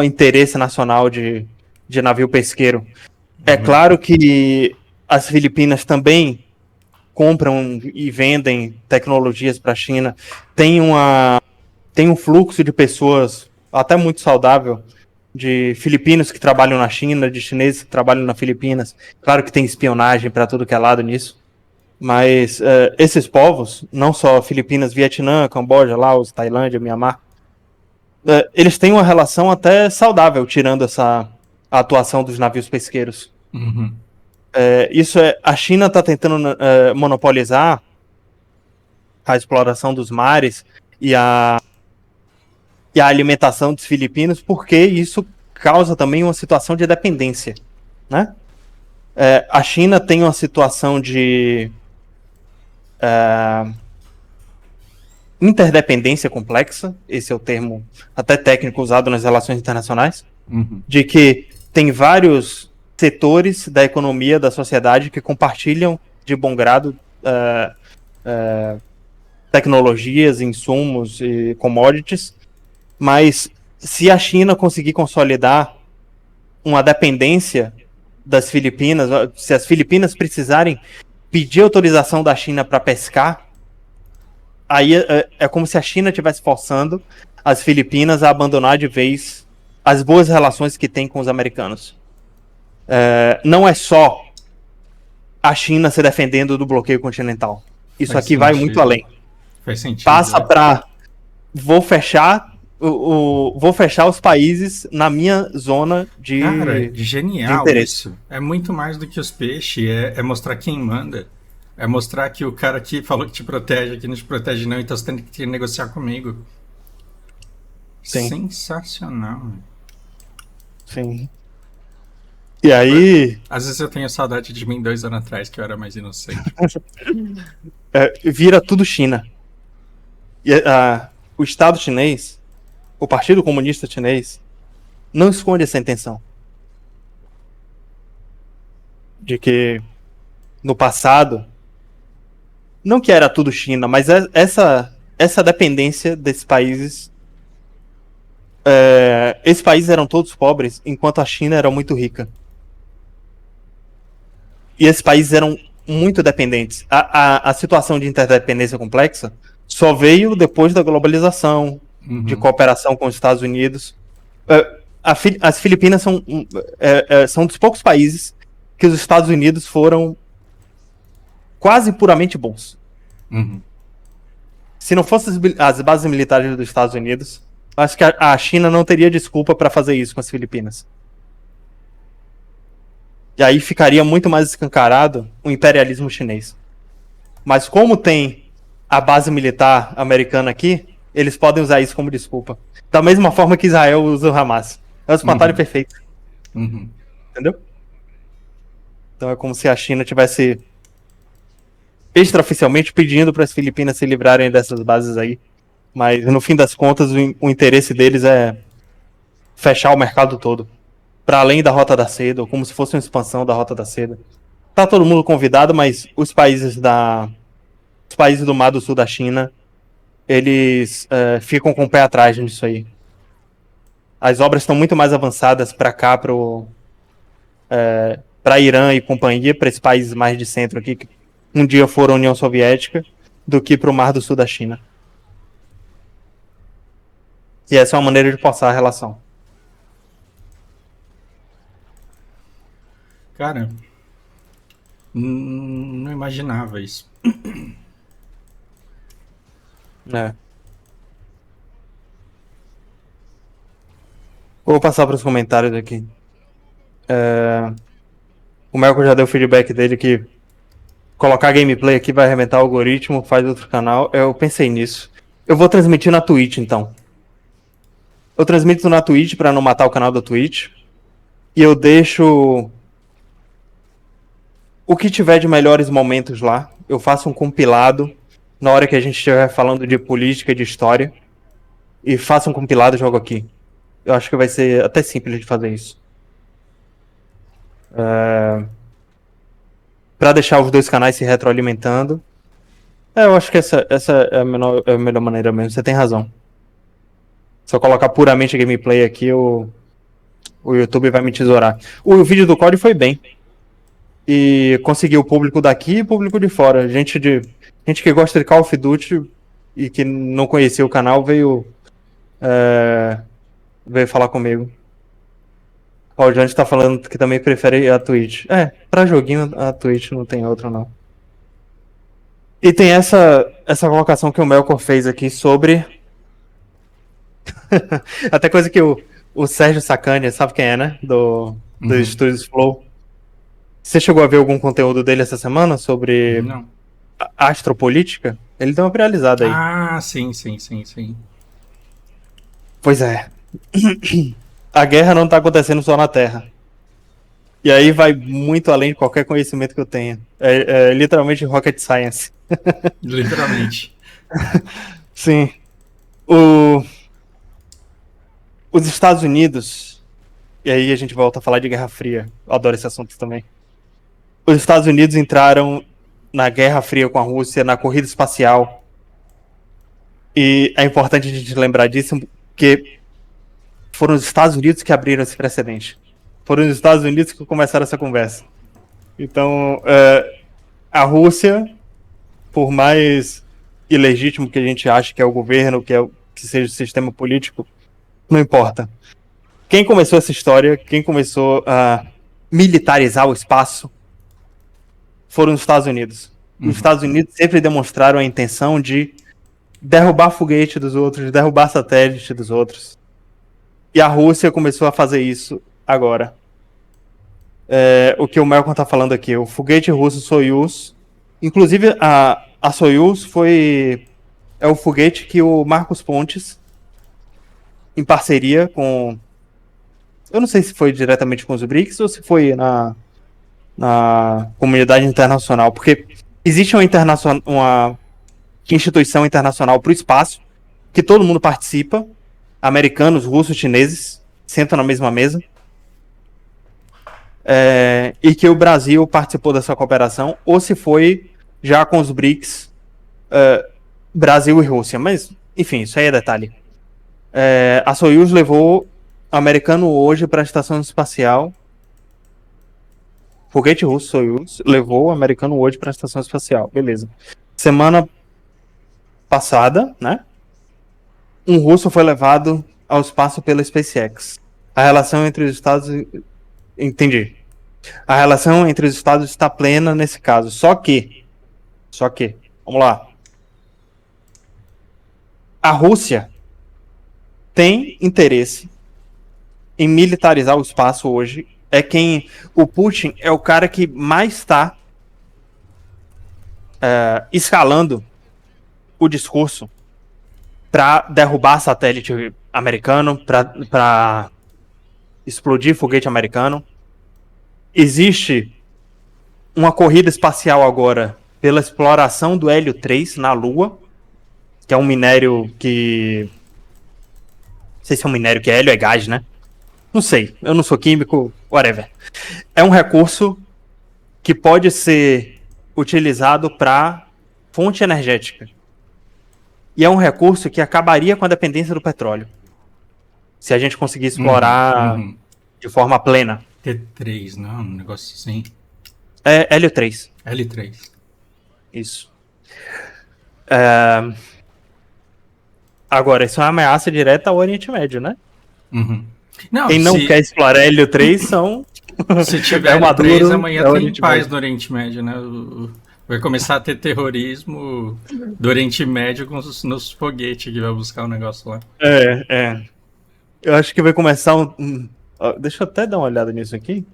interesse nacional de navio pesqueiro. É claro que as Filipinas também compram e vendem tecnologias para a China. Tem um fluxo de pessoas até muito saudável, de filipinos que trabalham na China, de chineses que trabalham nas Filipinas. Claro que tem espionagem para tudo que é lado nisso. Mas esses povos, não só Filipinas, Vietnã, Camboja, Laos, Tailândia, Mianmar, eles têm uma relação até saudável, tirando a atuação dos navios pesqueiros. Uhum. A China está tentando monopolizar a exploração dos mares e a alimentação dos filipinos, porque isso causa também uma situação de dependência, né? A China tem uma situação de interdependência complexa, esse é o termo até técnico usado nas relações internacionais, de que tem vários setores da economia, da sociedade, que compartilham de bom grado tecnologias, insumos e commodities, mas se a China conseguir consolidar uma dependência das Filipinas, se as Filipinas precisarem pedir autorização da China para pescar, aí é como se a China estivesse forçando as Filipinas a abandonar de vez as boas relações que tem com os americanos. Não é só a China se defendendo do bloqueio continental. Isso aqui vai muito além. Faz sentido. Passa para vou fechar os países na minha zona de Cara, genial de interesse. isso. É muito mais do que os peixes, é mostrar quem manda. É mostrar que o cara que falou que te protege, que não te protege não, então você tem que negociar comigo. Sim. Sensacional. Sim. E aí... Às vezes eu tenho saudade de mim 2 anos atrás, que eu era mais inocente. Vira tudo China. E, o Estado chinês, o Partido Comunista Chinês, não esconde essa intenção. De que, no passado, não que era tudo China, mas essa dependência desses países... esses países eram todos pobres, enquanto a China era muito rica. E esses países eram muito dependentes. A situação de interdependência complexa só veio depois da globalização, de cooperação com os Estados Unidos. As Filipinas são dos poucos países que os Estados Unidos foram quase puramente bons. Se não fossem as bases militares dos Estados Unidos, acho que a China não teria desculpa para fazer isso com as Filipinas. E aí ficaria muito mais escancarado o imperialismo chinês. Mas como tem a base militar americana aqui, eles podem usar isso como desculpa. Da mesma forma que Israel usa o Hamas. É o espantalho perfeito. Entendeu? Então é como se a China tivesse extraoficialmente pedindo para as Filipinas se livrarem dessas bases aí. Mas no fim das contas o interesse deles é fechar o mercado todo. Para além da Rota da Seda, ou como se fosse uma expansão da Rota da Seda. Tá todo mundo convidado, mas os países do Mar do Sul da China, eles ficam com o pé atrás nisso aí. As obras estão muito mais avançadas para cá, para Irã e companhia, para esses países mais de centro aqui, que um dia foram União Soviética, do que para o Mar do Sul da China. E essa é uma maneira de forçar a relação. Cara, não imaginava isso. É. Vou passar para os comentários aqui. O Melco já deu feedback dele que colocar gameplay aqui vai arrebentar o algoritmo, faz outro canal. Eu pensei nisso. Eu vou transmitir na Twitch, então. Eu transmito na Twitch para não matar o canal da Twitch. E eu deixo o que tiver de melhores momentos lá. Eu faço um compilado na hora que a gente estiver falando de política, de história. E faço um compilado e jogo aqui. Eu acho que vai ser até simples de fazer isso. Para deixar os dois canais se retroalimentando. Eu acho que essa é a melhor maneira mesmo. Você tem razão. Se eu colocar puramente gameplay aqui, o YouTube vai me tesourar. O vídeo do Code foi bem. E conseguiu o público daqui e o público de fora. Gente que gosta de Call of Duty e que não conhecia o canal veio falar comigo. O Johnny tá falando que também prefere a Twitch. Pra joguinho a Twitch não tem outra não. E tem essa colocação que o Melkor fez aqui sobre... Até coisa que o Sérgio Sacani, sabe quem é, né? Do Studios Flow. Você chegou a ver algum conteúdo dele essa semana sobre Não. astropolítica? Ele deu uma realizada aí. Ah, sim. Pois é. A guerra não tá acontecendo só na Terra. E aí vai muito além de qualquer conhecimento que eu tenha. É literalmente rocket science. Literalmente. Sim. Os Estados Unidos... E aí a gente volta a falar de Guerra Fria. Eu adoro esse assunto também. Os Estados Unidos entraram na Guerra Fria com a Rússia, na corrida espacial. E é importante a gente lembrar disso, porque foram os Estados Unidos que abriram esse precedente. Foram os Estados Unidos que começaram essa conversa. Então, a Rússia, por mais ilegítimo que a gente ache que é o governo, que seja o sistema político, não importa. Quem começou essa história, quem começou a militarizar o espaço, foram os Estados Unidos. Os Estados Unidos sempre demonstraram a intenção de derrubar foguete dos outros, derrubar satélite dos outros. E a Rússia começou a fazer isso agora. O que o Malcolm tá falando aqui, o foguete russo Soyuz. Inclusive, a Soyuz é o foguete que o Marcos Pontes, em parceria com... Eu não sei se foi diretamente com os BRICS ou se foi na comunidade internacional, porque existe uma instituição internacional para o espaço, que todo mundo participa, americanos, russos, chineses, sentam na mesma mesa, e que o Brasil participou dessa cooperação, ou se foi já com os BRICS, Brasil e Rússia, mas enfim, isso aí é detalhe. A Soyuz levou o americano hoje para a estação espacial. Foguete russo Soyuz levou o americano hoje para a estação espacial, beleza. Semana passada, né? Um russo foi levado ao espaço pela SpaceX. A relação entre os Estados... Entendi. A relação entre os Estados está plena nesse caso. Só que, vamos lá. A Rússia tem interesse em militarizar o espaço hoje. O Putin é o cara que mais está escalando o discurso para derrubar satélite americano, para explodir foguete americano. Existe uma corrida espacial agora pela exploração do hélio 3 na Lua, que é um minério que... Não sei se é um minério que é hélio, é gás, né? Não sei, eu não sou químico, whatever. É um recurso que pode ser utilizado para fonte energética. E é um recurso que acabaria com a dependência do petróleo. Se a gente conseguir explorar de forma plena. T3, não? Um negócio assim. É hélio 3. L3. Isso. Agora, isso é uma ameaça direta ao Oriente Médio, né? Uhum. Não, Quem não quer explorar Hélio 3 são... se tiver o Maduro, L3, amanhã tem Oriente paz Médio. no Oriente Médio, né? Vai começar a ter terrorismo do Oriente Médio nos foguetes que vai buscar o negócio lá. É. Eu acho que vai começar deixa eu até dar uma olhada nisso aqui.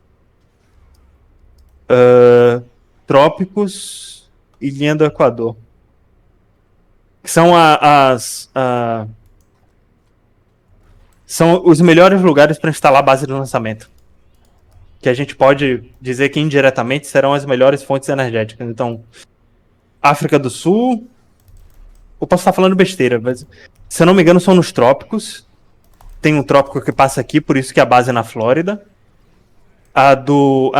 Trópicos e linha do Equador. Que são são os melhores lugares para instalar base de lançamento. Que a gente pode dizer que indiretamente serão as melhores fontes energéticas. Então, África do Sul. Eu posso estar falando besteira, mas se eu não me engano, são nos trópicos. Tem um trópico que passa aqui, por isso que a base é na Flórida. A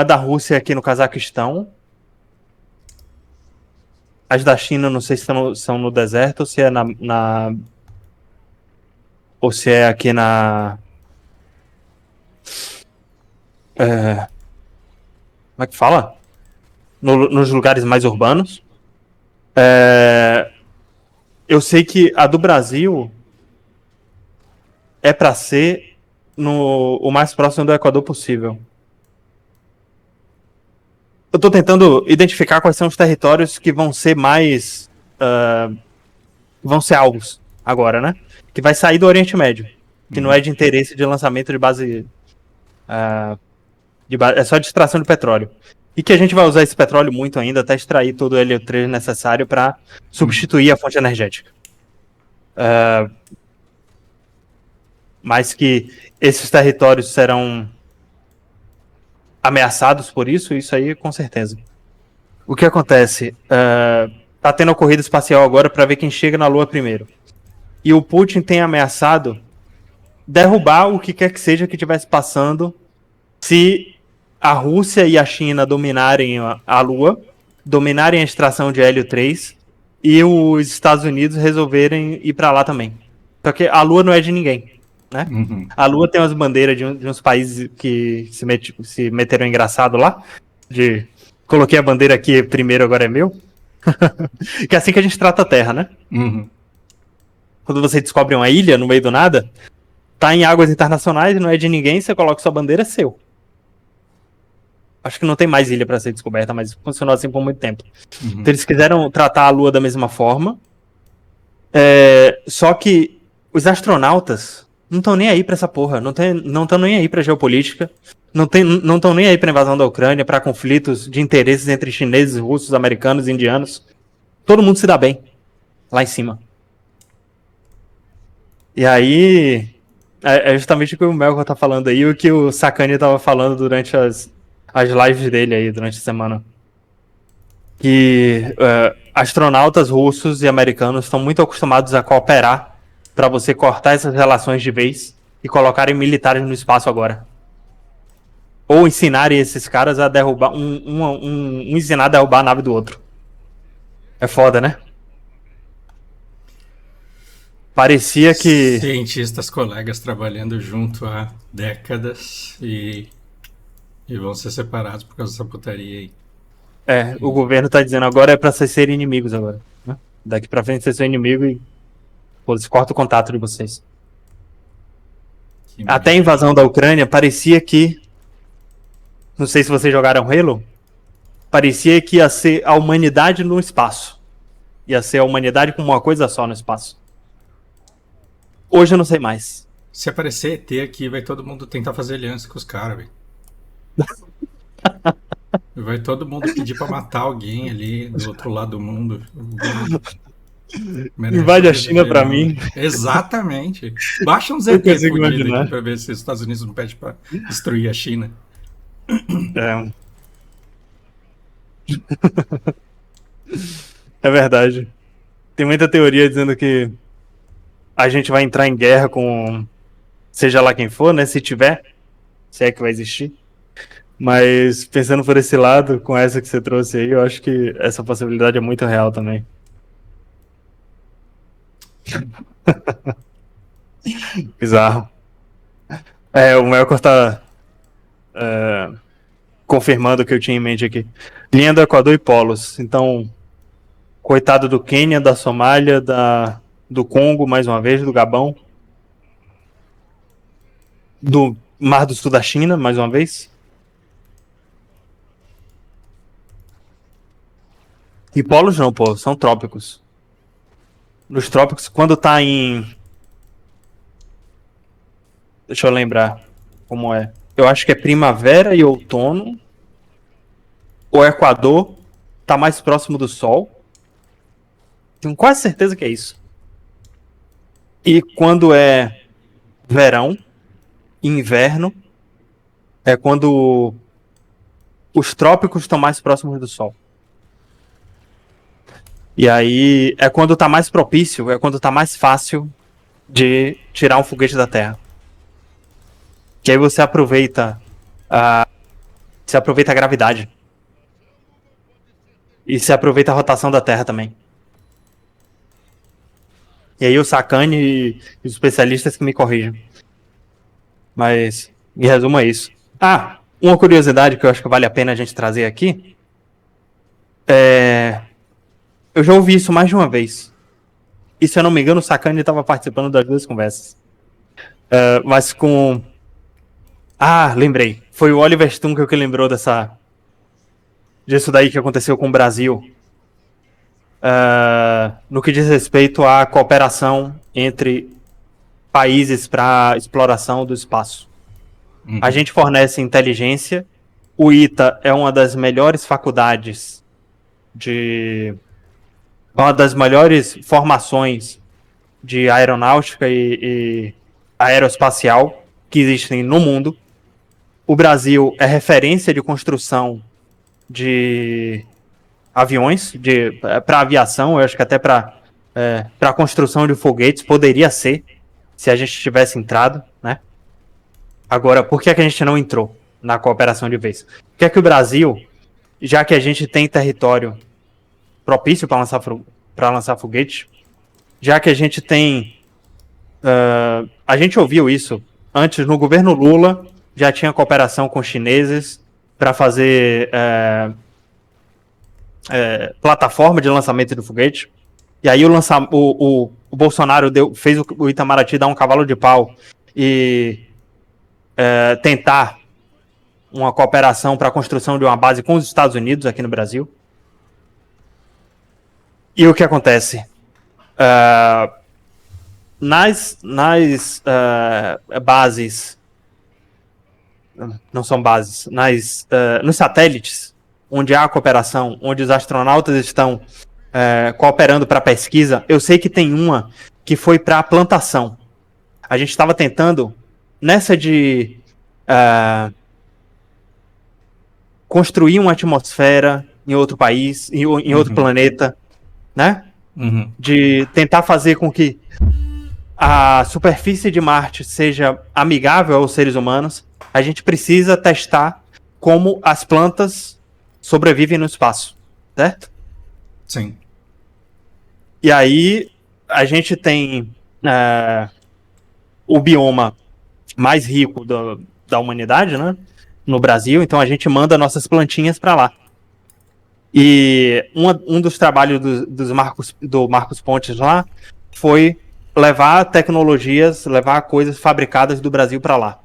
da Rússia é aqui no Cazaquistão. As da China, não sei se são no deserto ou se é ou se é aqui na... como é que fala? Nos lugares mais urbanos. Eu sei que a do Brasil é para ser o mais próximo do Equador possível. Eu tô tentando identificar quais são os territórios que vão ser mais... vão ser alvos agora, né? Que vai sair do Oriente Médio. Que não é de interesse de lançamento de base... é só de extração de petróleo. E que a gente vai usar esse petróleo muito ainda até extrair todo o hélio 3 necessário para substituir a fonte energética. Mas que esses territórios serão ameaçados por isso aí com certeza. O que acontece? Tá tendo a corrida espacial agora para ver quem chega na Lua primeiro. E o Putin tem ameaçado derrubar o que quer que seja que estivesse passando se a Rússia e a China dominarem a Lua, dominarem a extração de hélio 3 e os Estados Unidos resolverem ir para lá também. Porque a Lua não é de ninguém, né? Uhum. A Lua tem umas bandeiras de uns países que se meteram engraçado lá, de coloquei a bandeira aqui primeiro, agora é meu. Que é assim que a gente trata a Terra, né? Uhum. Quando você descobre uma ilha no meio do nada, tá em águas internacionais, não é de ninguém, você coloca sua bandeira, é seu. Acho que não tem mais ilha para ser descoberta, mas funcionou assim por muito tempo. Uhum. Então eles quiseram tratar a Lua da mesma forma. Só que os astronautas não estão nem aí pra essa porra. Não estão nem aí pra geopolítica. Não estão nem aí pra invasão da Ucrânia, pra conflitos de interesses entre chineses, russos, americanos, indianos. Todo mundo se dá bem lá em cima. E aí... É justamente o que o Melkor tá falando aí, o que o Sakane tava falando durante as lives dele aí durante a semana. Que astronautas russos e americanos estão muito acostumados a cooperar para você cortar essas relações de vez e colocarem militares no espaço agora. Ou ensinarem esses caras a derrubar... ensinar a derrubar a nave do outro. É foda, né? Parecia que... Cientistas colegas trabalhando junto há décadas e vão ser separados por causa dessa putaria aí. O governo tá dizendo agora é pra vocês serem inimigos agora. Né? Daqui pra frente vocês são inimigos e... Pô, corta o contato de vocês. Até a invasão da Ucrânia parecia que... Não sei se vocês jogaram Halo. Parecia que ia ser a humanidade no espaço. Ia ser a humanidade como uma coisa só no espaço. Hoje eu não sei mais. Se aparecer ET aqui, vai todo mundo tentar fazer aliança com os caras, velho. Vai todo mundo pedir pra matar alguém ali do outro lado do mundo. Invade a China pra mim. Exatamente. Baixa uns ET fudidos aqui pra ver se os Estados Unidos não pedem pra destruir a China. É verdade. Tem muita teoria dizendo que a gente vai entrar em guerra com seja lá quem for, né? Se tiver, se é que vai existir. Mas pensando por esse lado, com essa que você trouxe aí, eu acho que essa possibilidade é muito real também. Bizarro. O Melkor tá confirmando o que eu tinha em mente aqui. Linha do Equador e polos. Então, coitado do Quênia, da Somália, da do Congo, mais uma vez, do Gabão, do Mar do Sul da China, mais uma vez. E polos não, pô, são trópicos. Nos trópicos, quando tá em... Deixa eu lembrar como é. Eu acho que é primavera e outono. O Equador tá mais próximo do Sol. Tenho quase certeza que é isso. E quando é verão, inverno, é quando os trópicos estão mais próximos do Sol. E aí é quando tá mais propício, é quando tá mais fácil de tirar um foguete da Terra. Que aí você aproveita a gravidade. E se aproveita a rotação da Terra também. E aí o Sakane e os especialistas que me corrijam. Mas, em resumo, é isso. Ah, uma curiosidade que eu acho que vale a pena a gente trazer aqui. Eu já ouvi isso mais de uma vez. E se eu não me engano, o Sakane estava participando das duas conversas. Mas com... Ah, lembrei. Foi o Oliver Stunkel que lembrou disso daí que aconteceu com o Brasil. No que diz respeito à cooperação entre países para exploração do espaço. Uhum. A gente fornece inteligência. O ITA é uma das melhores faculdades uma das melhores formações de aeronáutica e aeroespacial que existem no mundo. O Brasil é referência de construção de aviões, para aviação, eu acho que até para a construção de foguetes poderia ser, se a gente tivesse entrado, né? Agora, por que a gente não entrou na cooperação de vez? Porque o Brasil, já que a gente tem território propício para lançar foguete, já que a gente tem... a gente ouviu isso antes no governo Lula, já tinha cooperação com chineses para fazer plataforma de lançamento do foguete. E aí o Bolsonaro fez o Itamaraty dar um cavalo de pau e tentar uma cooperação para a construção de uma base com os Estados Unidos aqui no Brasil. E o que acontece? Nas bases, não são bases, nos satélites, onde há cooperação, onde os astronautas estão cooperando para pesquisa, eu sei que tem uma que foi para plantação. A gente estava tentando, nessa de construir uma atmosfera em outro país, em outro planeta, né? Uhum. De tentar fazer com que a superfície de Marte seja amigável aos seres humanos, a gente precisa testar como as plantas sobrevivem no espaço, certo? Sim. E aí a gente tem o bioma mais rico da humanidade, né? No Brasil, então a gente manda nossas plantinhas para lá. E um dos trabalhos do Marcos Pontes lá foi levar tecnologias, levar coisas fabricadas do Brasil para lá.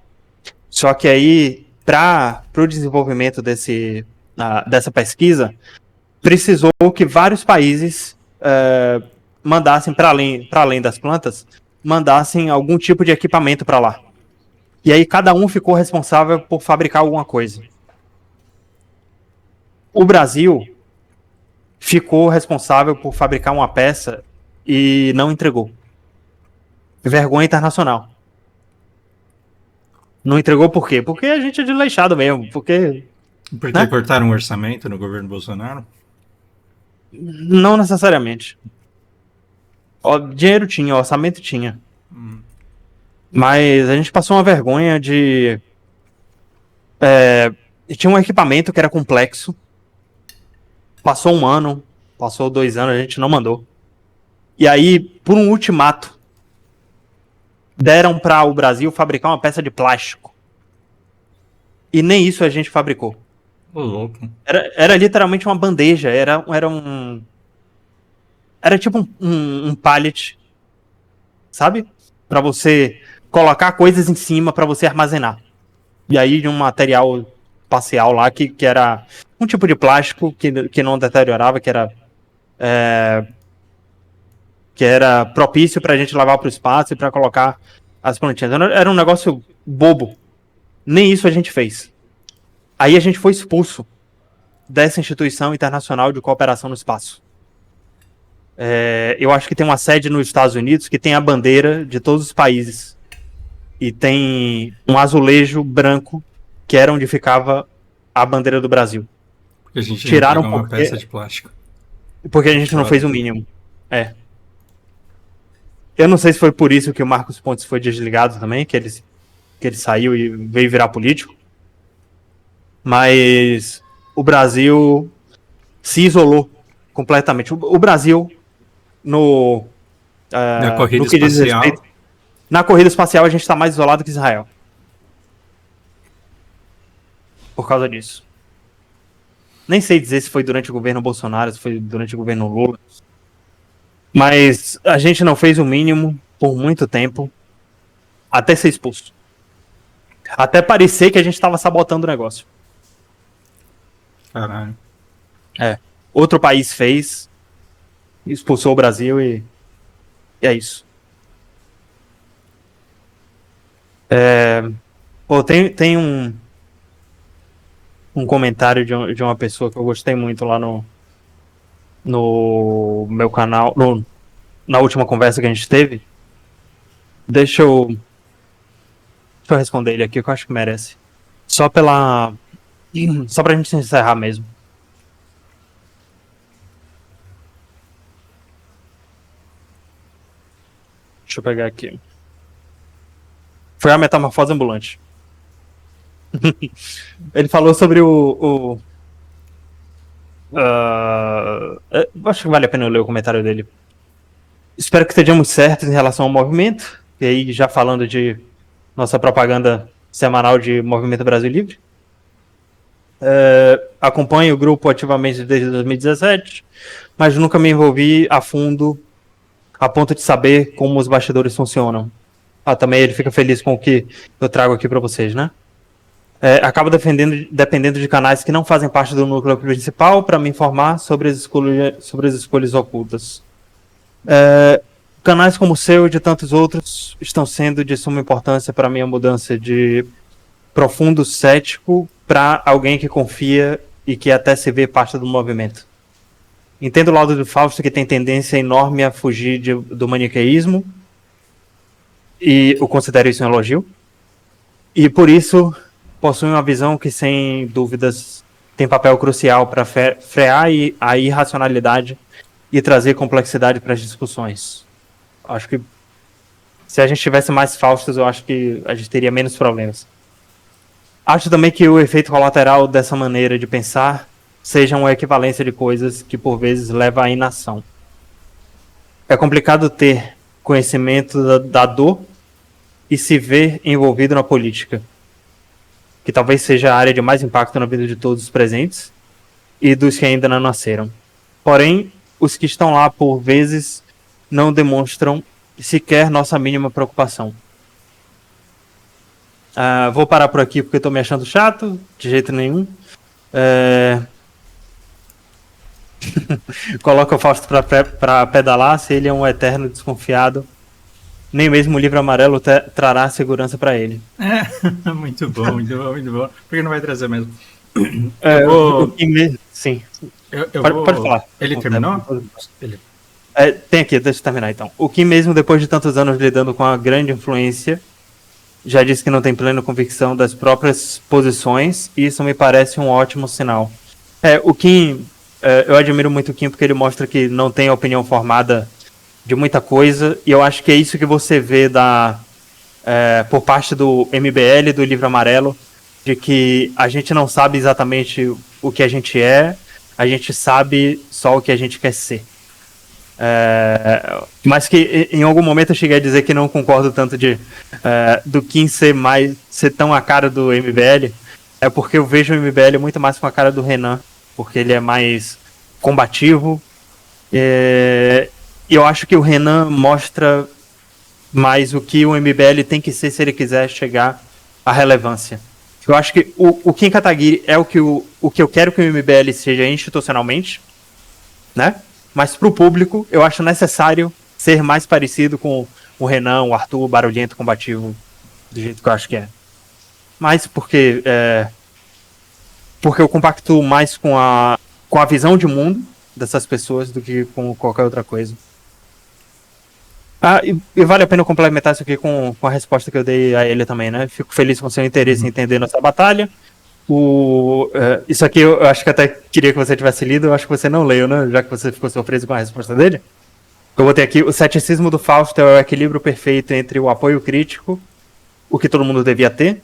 Só que aí, para o desenvolvimento dessa pesquisa, precisou que vários países mandassem, para além das plantas, mandassem algum tipo de equipamento para lá. E aí cada um ficou responsável por fabricar alguma coisa. O Brasil ficou responsável por fabricar uma peça e não entregou. Vergonha internacional. Não entregou por quê? Porque a gente é desleixado mesmo. Porque cortaram o orçamento no governo Bolsonaro? Não necessariamente. Dinheiro tinha, orçamento tinha. Mas a gente passou uma vergonha de... tinha um equipamento que era complexo. Passou 1 ano, passou 2 anos, a gente não mandou. E aí, por um ultimato, deram para o Brasil fabricar uma peça de plástico. E nem isso a gente fabricou. Louco. Era literalmente uma bandeja, era tipo um pallet sabe? Pra você colocar coisas em cima pra você armazenar. E aí de um material espacial lá que era um tipo de plástico que não deteriorava, que era propício pra gente levar pro espaço e pra colocar as plantinhas. Era um negócio bobo. Nem isso a gente fez. Aí a gente foi expulso dessa instituição internacional de cooperação no espaço. Eu acho que tem uma sede nos Estados Unidos que tem a bandeira de todos os países. E tem um azulejo branco que era onde ficava a bandeira do Brasil. Porque a gente Tiraram entregou uma peça de plástico. porque a gente não fez o mínimo. Eu não sei se foi por isso que o Marcos Pontes foi desligado também, que ele saiu e veio virar político. Mas o Brasil se isolou completamente. O Brasil, Na corrida no que diz espacial. respeito, na corrida espacial a gente está mais isolado que Israel. Por causa disso. Nem sei dizer se foi durante o governo Bolsonaro, se foi durante o governo Lula. Mas a gente não fez o mínimo por muito tempo, até ser expulso. Até parecer que a gente estava sabotando o negócio. Caralho. Outro país fez, expulsou o Brasil e é isso. Pô, tem um comentário de uma pessoa que eu gostei muito lá no meu canal, na última conversa que a gente teve. Deixa eu responder ele aqui, que eu acho que merece. Só pra gente encerrar mesmo. Deixa eu pegar aqui. Foi a metamorfose ambulante. Ele falou sobre acho que vale a pena eu ler o comentário dele. Espero que estejamos certos em relação ao movimento. E aí, já falando de nossa propaganda semanal de Movimento Brasil Livre. Acompanho o grupo ativamente desde 2017, mas nunca me envolvi a fundo a ponto de saber como os bastidores funcionam. Também ele fica feliz com o que eu trago aqui para vocês, né? Acabo dependendo de canais que não fazem parte do núcleo principal para me informar sobre as escolhas ocultas. Canais como o seu e de tantos outros estão sendo de suma importância para a minha mudança de profundo cético para alguém que confia e que até se vê parte do movimento. Entendo o lado do Fausto, que tem tendência enorme a fugir do maniqueísmo, e eu considero isso um elogio, e por isso possui uma visão que, sem dúvidas, tem papel crucial para frear a irracionalidade e trazer complexidade para as discussões. Acho que se a gente tivesse mais Faustos, eu acho que a gente teria menos problemas. Acho também que o efeito colateral dessa maneira de pensar seja uma equivalência de coisas que por vezes leva à inação. É complicado ter conhecimento da dor e se ver envolvido na política, que talvez seja a área de mais impacto na vida de todos os presentes e dos que ainda não nasceram. Porém, os que estão lá por vezes não demonstram sequer nossa mínima preocupação. Vou parar por aqui porque estou me achando chato, de jeito nenhum. Coloca o Fausto para pedalar, se ele é um eterno desconfiado. Nem mesmo o livro amarelo trará segurança para ele. Muito bom, muito bom, muito bom. Por que não vai trazer mesmo? Sim. Pode falar. Ele terminou? Tem aqui, deixa eu terminar então. O Kim, mesmo depois de tantos anos lidando com a grande influência, já disse que não tem plena convicção das próprias posições, e isso me parece um ótimo sinal. O Kim, eu admiro muito o Kim porque ele mostra que não tem opinião formada de muita coisa, e eu acho que é isso que você vê por parte do MBL e do Livro Amarelo, de que a gente não sabe exatamente o que a gente é, a gente sabe só o que a gente quer ser. Mas que em algum momento eu cheguei a dizer que não concordo tanto do Kim ser tão a cara do MBL, porque eu vejo o MBL muito mais com a cara do Renan, porque ele é mais combativo, e eu acho que o Renan mostra mas o que o MBL tem que ser se ele quiser chegar à relevância. Eu acho que o Kim Kataguiri é o que eu quero que o MBL seja institucionalmente, né? Mas pro público, eu acho necessário ser mais parecido com o Renan, o Arthur, o Barulhento, Combativo, do jeito que eu acho que é. Mas porque eu compacto mais com a visão de mundo dessas pessoas do que com qualquer outra coisa. E vale a pena eu complementar isso aqui com a resposta que eu dei a ele também, né? Fico feliz com o seu interesse em entender nossa batalha. Isso aqui eu acho que até queria que você tivesse lido, eu acho que você não leu, né? Já que você ficou surpreso com a resposta dele. Eu botei aqui: o ceticismo do Fausto é o equilíbrio perfeito entre o apoio crítico, o que todo mundo devia ter,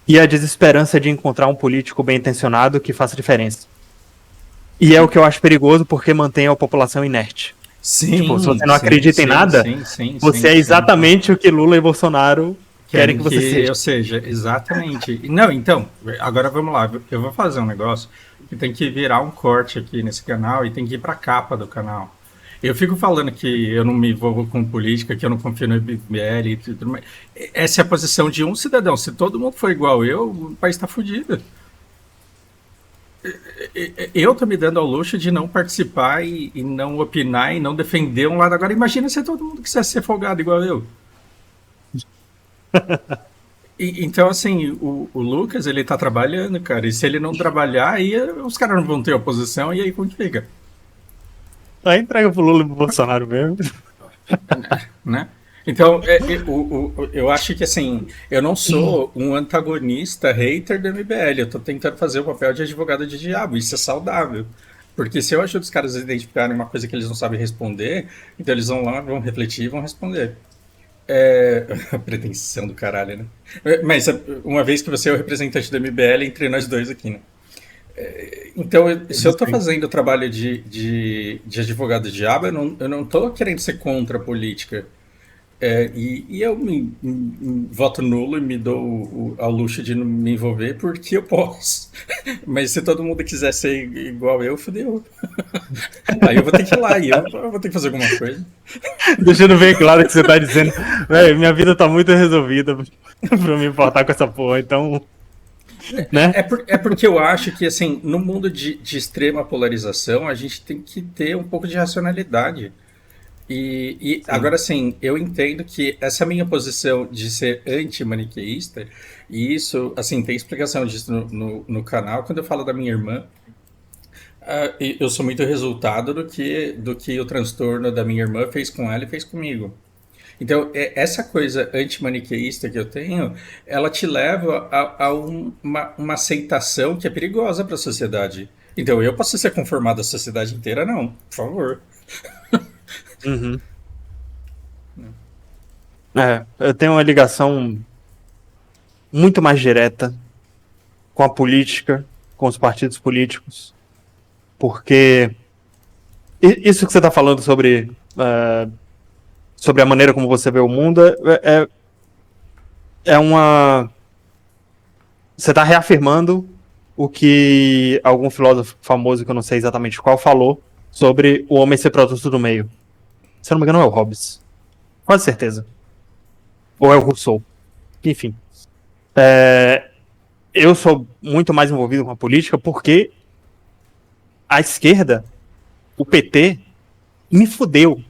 e a desesperança de encontrar um político bem intencionado que faça diferença. E é o que eu acho perigoso porque mantém a população inerte. Sim, tipo, se você não acredita em nada, você é exatamente o que Lula e Bolsonaro querem que você seja. Ou seja, exatamente. Não, então, agora vamos lá. Eu vou fazer um negócio que tem que virar um corte aqui nesse canal e tem que ir para a capa do canal. Eu fico falando que eu não me envolvo com política, que eu não confio no MBL e tudo mais. Essa é a posição de um cidadão. Se todo mundo for igual eu, o país está fodido. Eu tô me dando ao luxo de não participar e não opinar e não defender um lado. Agora imagina se todo mundo quisesse ser folgado igual eu. Então, assim, o Lucas, ele tá trabalhando, cara. E se ele não trabalhar, aí os caras não vão ter oposição. E aí como que fica? Aí entrega pro Lula e pro Bolsonaro mesmo. Né? Então, eu acho que, assim, eu não sou um antagonista, hater do MBL. Eu tô tentando fazer o papel de advogado de diabo. Isso é saudável. Porque se eu ajudo os caras a identificarem uma coisa que eles não sabem responder, então eles vão lá, vão refletir e vão responder. A pretensão do caralho, né? Mas uma vez que você é o representante do MBL, entre nós dois aqui, né? Então, se eu tô fazendo o trabalho de advogado de diabo, eu não tô querendo ser contra a política. E eu voto nulo e me dou ao luxo de não me envolver porque eu posso. Mas se todo mundo quiser ser igual eu, fodeu. Aí eu vou ter que ir lá e eu vou ter que fazer alguma coisa. Deixando bem claro que você tá dizendo, velho, minha vida tá muito resolvida pra me importar com essa porra, então. Né? É porque eu acho que, assim, no mundo de extrema polarização, a gente tem que ter um pouco de racionalidade. E agora sim, eu entendo que essa minha posição de ser anti-maniqueísta, e isso, assim, tem explicação disso no canal, quando eu falo da minha irmã, eu sou muito resultado do que o transtorno da minha irmã fez com ela e fez comigo. Então, essa coisa anti-maniqueísta que eu tenho, ela te leva a uma aceitação que é perigosa para a sociedade. Então, eu posso ser conformado à sociedade inteira? Não, por favor. Uhum. Eu tenho uma ligação muito mais direta com a política, com os partidos políticos, porque isso que você está falando sobre a maneira como você vê o mundo é uma... Você está reafirmando o que algum filósofo famoso, que eu não sei exatamente qual, falou sobre o homem ser produto do meio. Se eu não me engano, é o Hobbes. Quase certeza. Ou é o Rousseau. Enfim. Eu sou muito mais envolvido com a política porque a esquerda, o PT, me fudeu.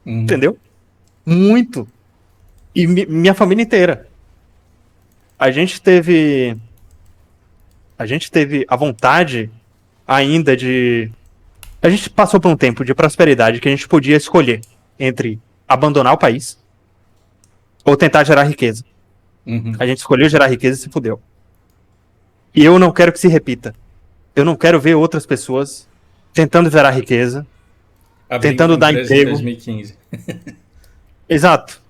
Entendeu? Muito. E minha família inteira. A gente teve a vontade ainda de... A gente passou por um tempo de prosperidade que a gente podia escolher entre abandonar o país ou tentar gerar riqueza. A gente escolheu gerar riqueza e se fudeu. E eu não quero que se repita. Eu não quero ver outras pessoas tentando gerar riqueza, tentando dar emprego. Em 2015. Exato.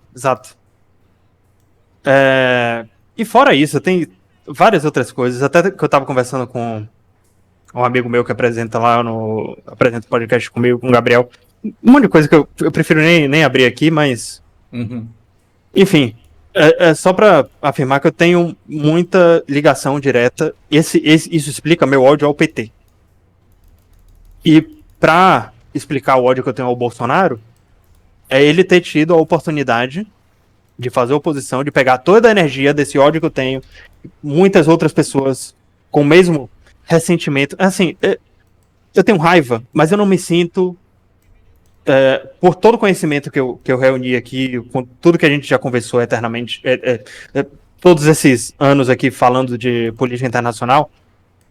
E fora isso, tem várias outras coisas. Até que eu tava conversando com um amigo meu que apresenta o podcast comigo, com o Gabriel. Um monte de coisa que eu prefiro nem abrir aqui, mas... Enfim, só pra afirmar que eu tenho muita ligação direta. Isso explica meu ódio ao PT. E pra explicar o ódio que eu tenho ao Bolsonaro, é ele ter tido a oportunidade de fazer oposição, de pegar toda a energia desse ódio que eu tenho, muitas outras pessoas com o mesmo ressentimento. Assim, eu tenho raiva, mas eu não me sinto, por todo o conhecimento que eu reuni aqui, com tudo que a gente já conversou eternamente, todos esses anos aqui falando de política internacional,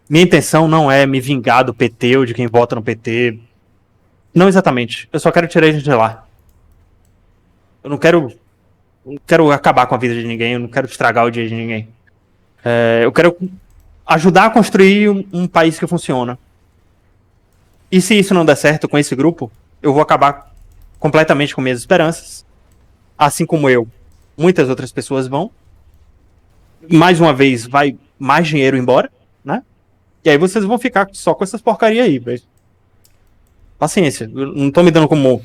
minha intenção não é me vingar do PT ou de quem vota no PT. Não exatamente. Eu só quero tirar a gente de lá. Eu não quero acabar com a vida de ninguém, eu não quero estragar o dia de ninguém. Eu quero ajudar a construir um país que funciona. E se isso não der certo com esse grupo, eu vou acabar completamente com minhas esperanças. Assim como eu, muitas outras pessoas vão. Mais uma vez, vai mais dinheiro embora, né? E aí vocês vão ficar só com essas porcaria aí, velho. Paciência. Eu não tô me dando como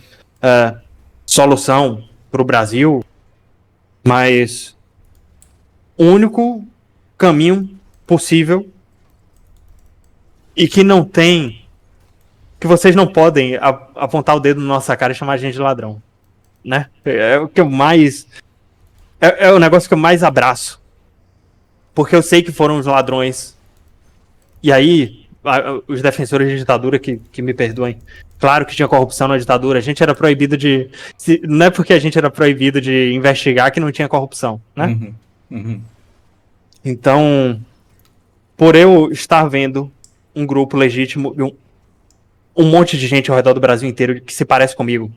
solução pro Brasil, mas o único caminho possível e que não tem, que vocês não podem apontar o dedo na nossa cara e chamar a gente de ladrão, né? É o que eu mais, é o negócio que eu mais abraço, porque eu sei que foram os ladrões. E aí, os defensores de ditadura que me perdoem, claro que tinha corrupção na ditadura, a gente era proibido de, não é porque a gente era proibido de investigar que não tinha corrupção, né? Uhum, uhum. Então, por eu estar vendo um grupo legítimo, um monte de gente ao redor do Brasil inteiro que se parece comigo,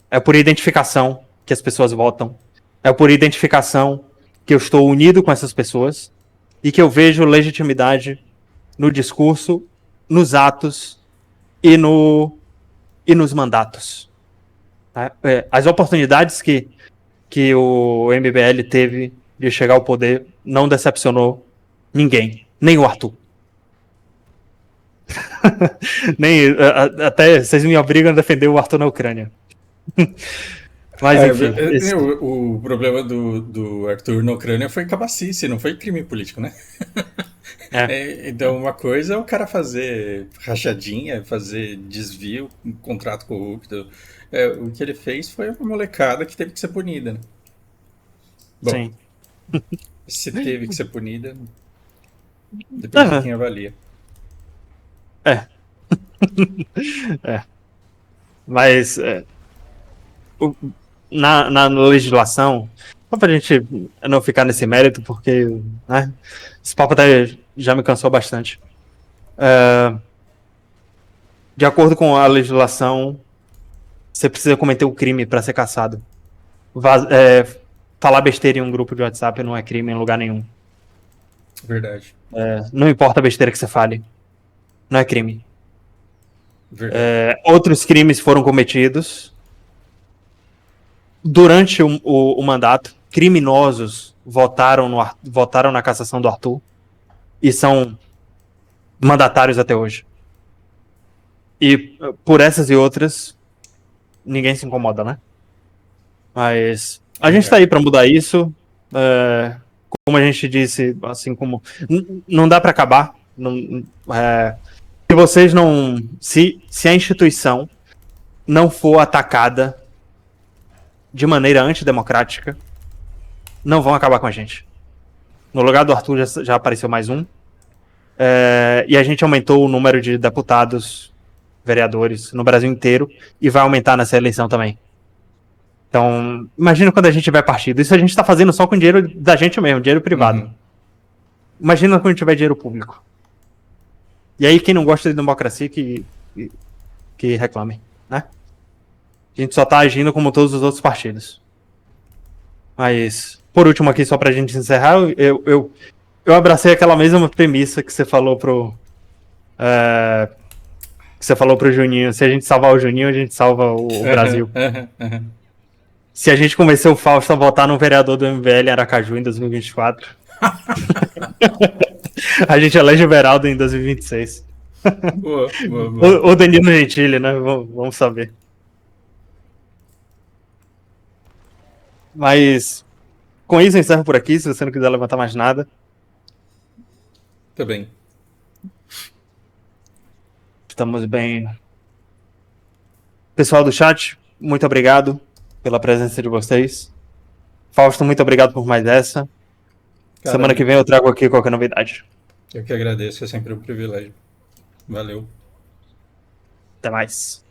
é por identificação que as pessoas votam, é por identificação que eu estou unido com essas pessoas e que eu vejo legitimidade no discurso, nos atos e nos mandatos. As oportunidades que o MBL teve de chegar ao poder não decepcionou ninguém, nem o Arthur. Nem, até vocês me obrigam a defender o Arthur na Ucrânia. Mas enfim. O problema do Arthur na Ucrânia foi cabacice, não foi crime político, né? Então, uma coisa é o cara fazer rachadinha, fazer desvio, um contrato corrupto. O que ele fez foi uma molecada que teve que ser punida, né? Bom, sim. Se teve que ser punida, depende de quem avalia. Mas na legislação, só pra gente não ficar nesse mérito, porque né, esse papo até já me cansou bastante. De acordo com a legislação, você precisa cometer um crime para ser caçado. Falar besteira em um grupo de WhatsApp não é crime em lugar nenhum. Verdade. Não importa a besteira que você fale, não é crime. Outros crimes foram cometidos durante o mandato. Criminosos votaram na cassação do Arthur e são mandatários até hoje. E por essas e outras, ninguém se incomoda, né? Mas a gente tá aí pra mudar isso. Como a gente disse, assim como... Não dá pra acabar. Se vocês não... Se a instituição não for atacada de maneira antidemocrática, não vão acabar com a gente. No lugar do Arthur já apareceu mais um. E a gente aumentou o número de deputados, vereadores no Brasil inteiro e vai aumentar nessa eleição também. Então, imagina quando a gente tiver partido. Isso a gente tá fazendo só com dinheiro da gente mesmo, dinheiro privado. Uhum. Imagina quando tiver dinheiro público. E aí quem não gosta de democracia que reclame, né? A gente só tá agindo como todos os outros partidos. Mas, por último aqui, só pra gente encerrar, eu abracei aquela mesma premissa que você falou pro Juninho. Se a gente salvar o Juninho, a gente salva o Brasil. Se a gente convencer o Fausto a votar no vereador do MBL em Aracaju em 2024, a gente elege o Beraldo em 2026. Boa. Ou Danilo Gentili, né? Vamos saber. Mas com isso eu encerro por aqui, se você não quiser levantar mais nada. Tá bem. Estamos bem. Pessoal do chat, muito obrigado pela presença de vocês. Fausto, muito obrigado por mais essa. Cara, Semana que vem eu trago aqui qualquer novidade. eu que agradeço, é sempre um privilégio. Valeu. Até mais.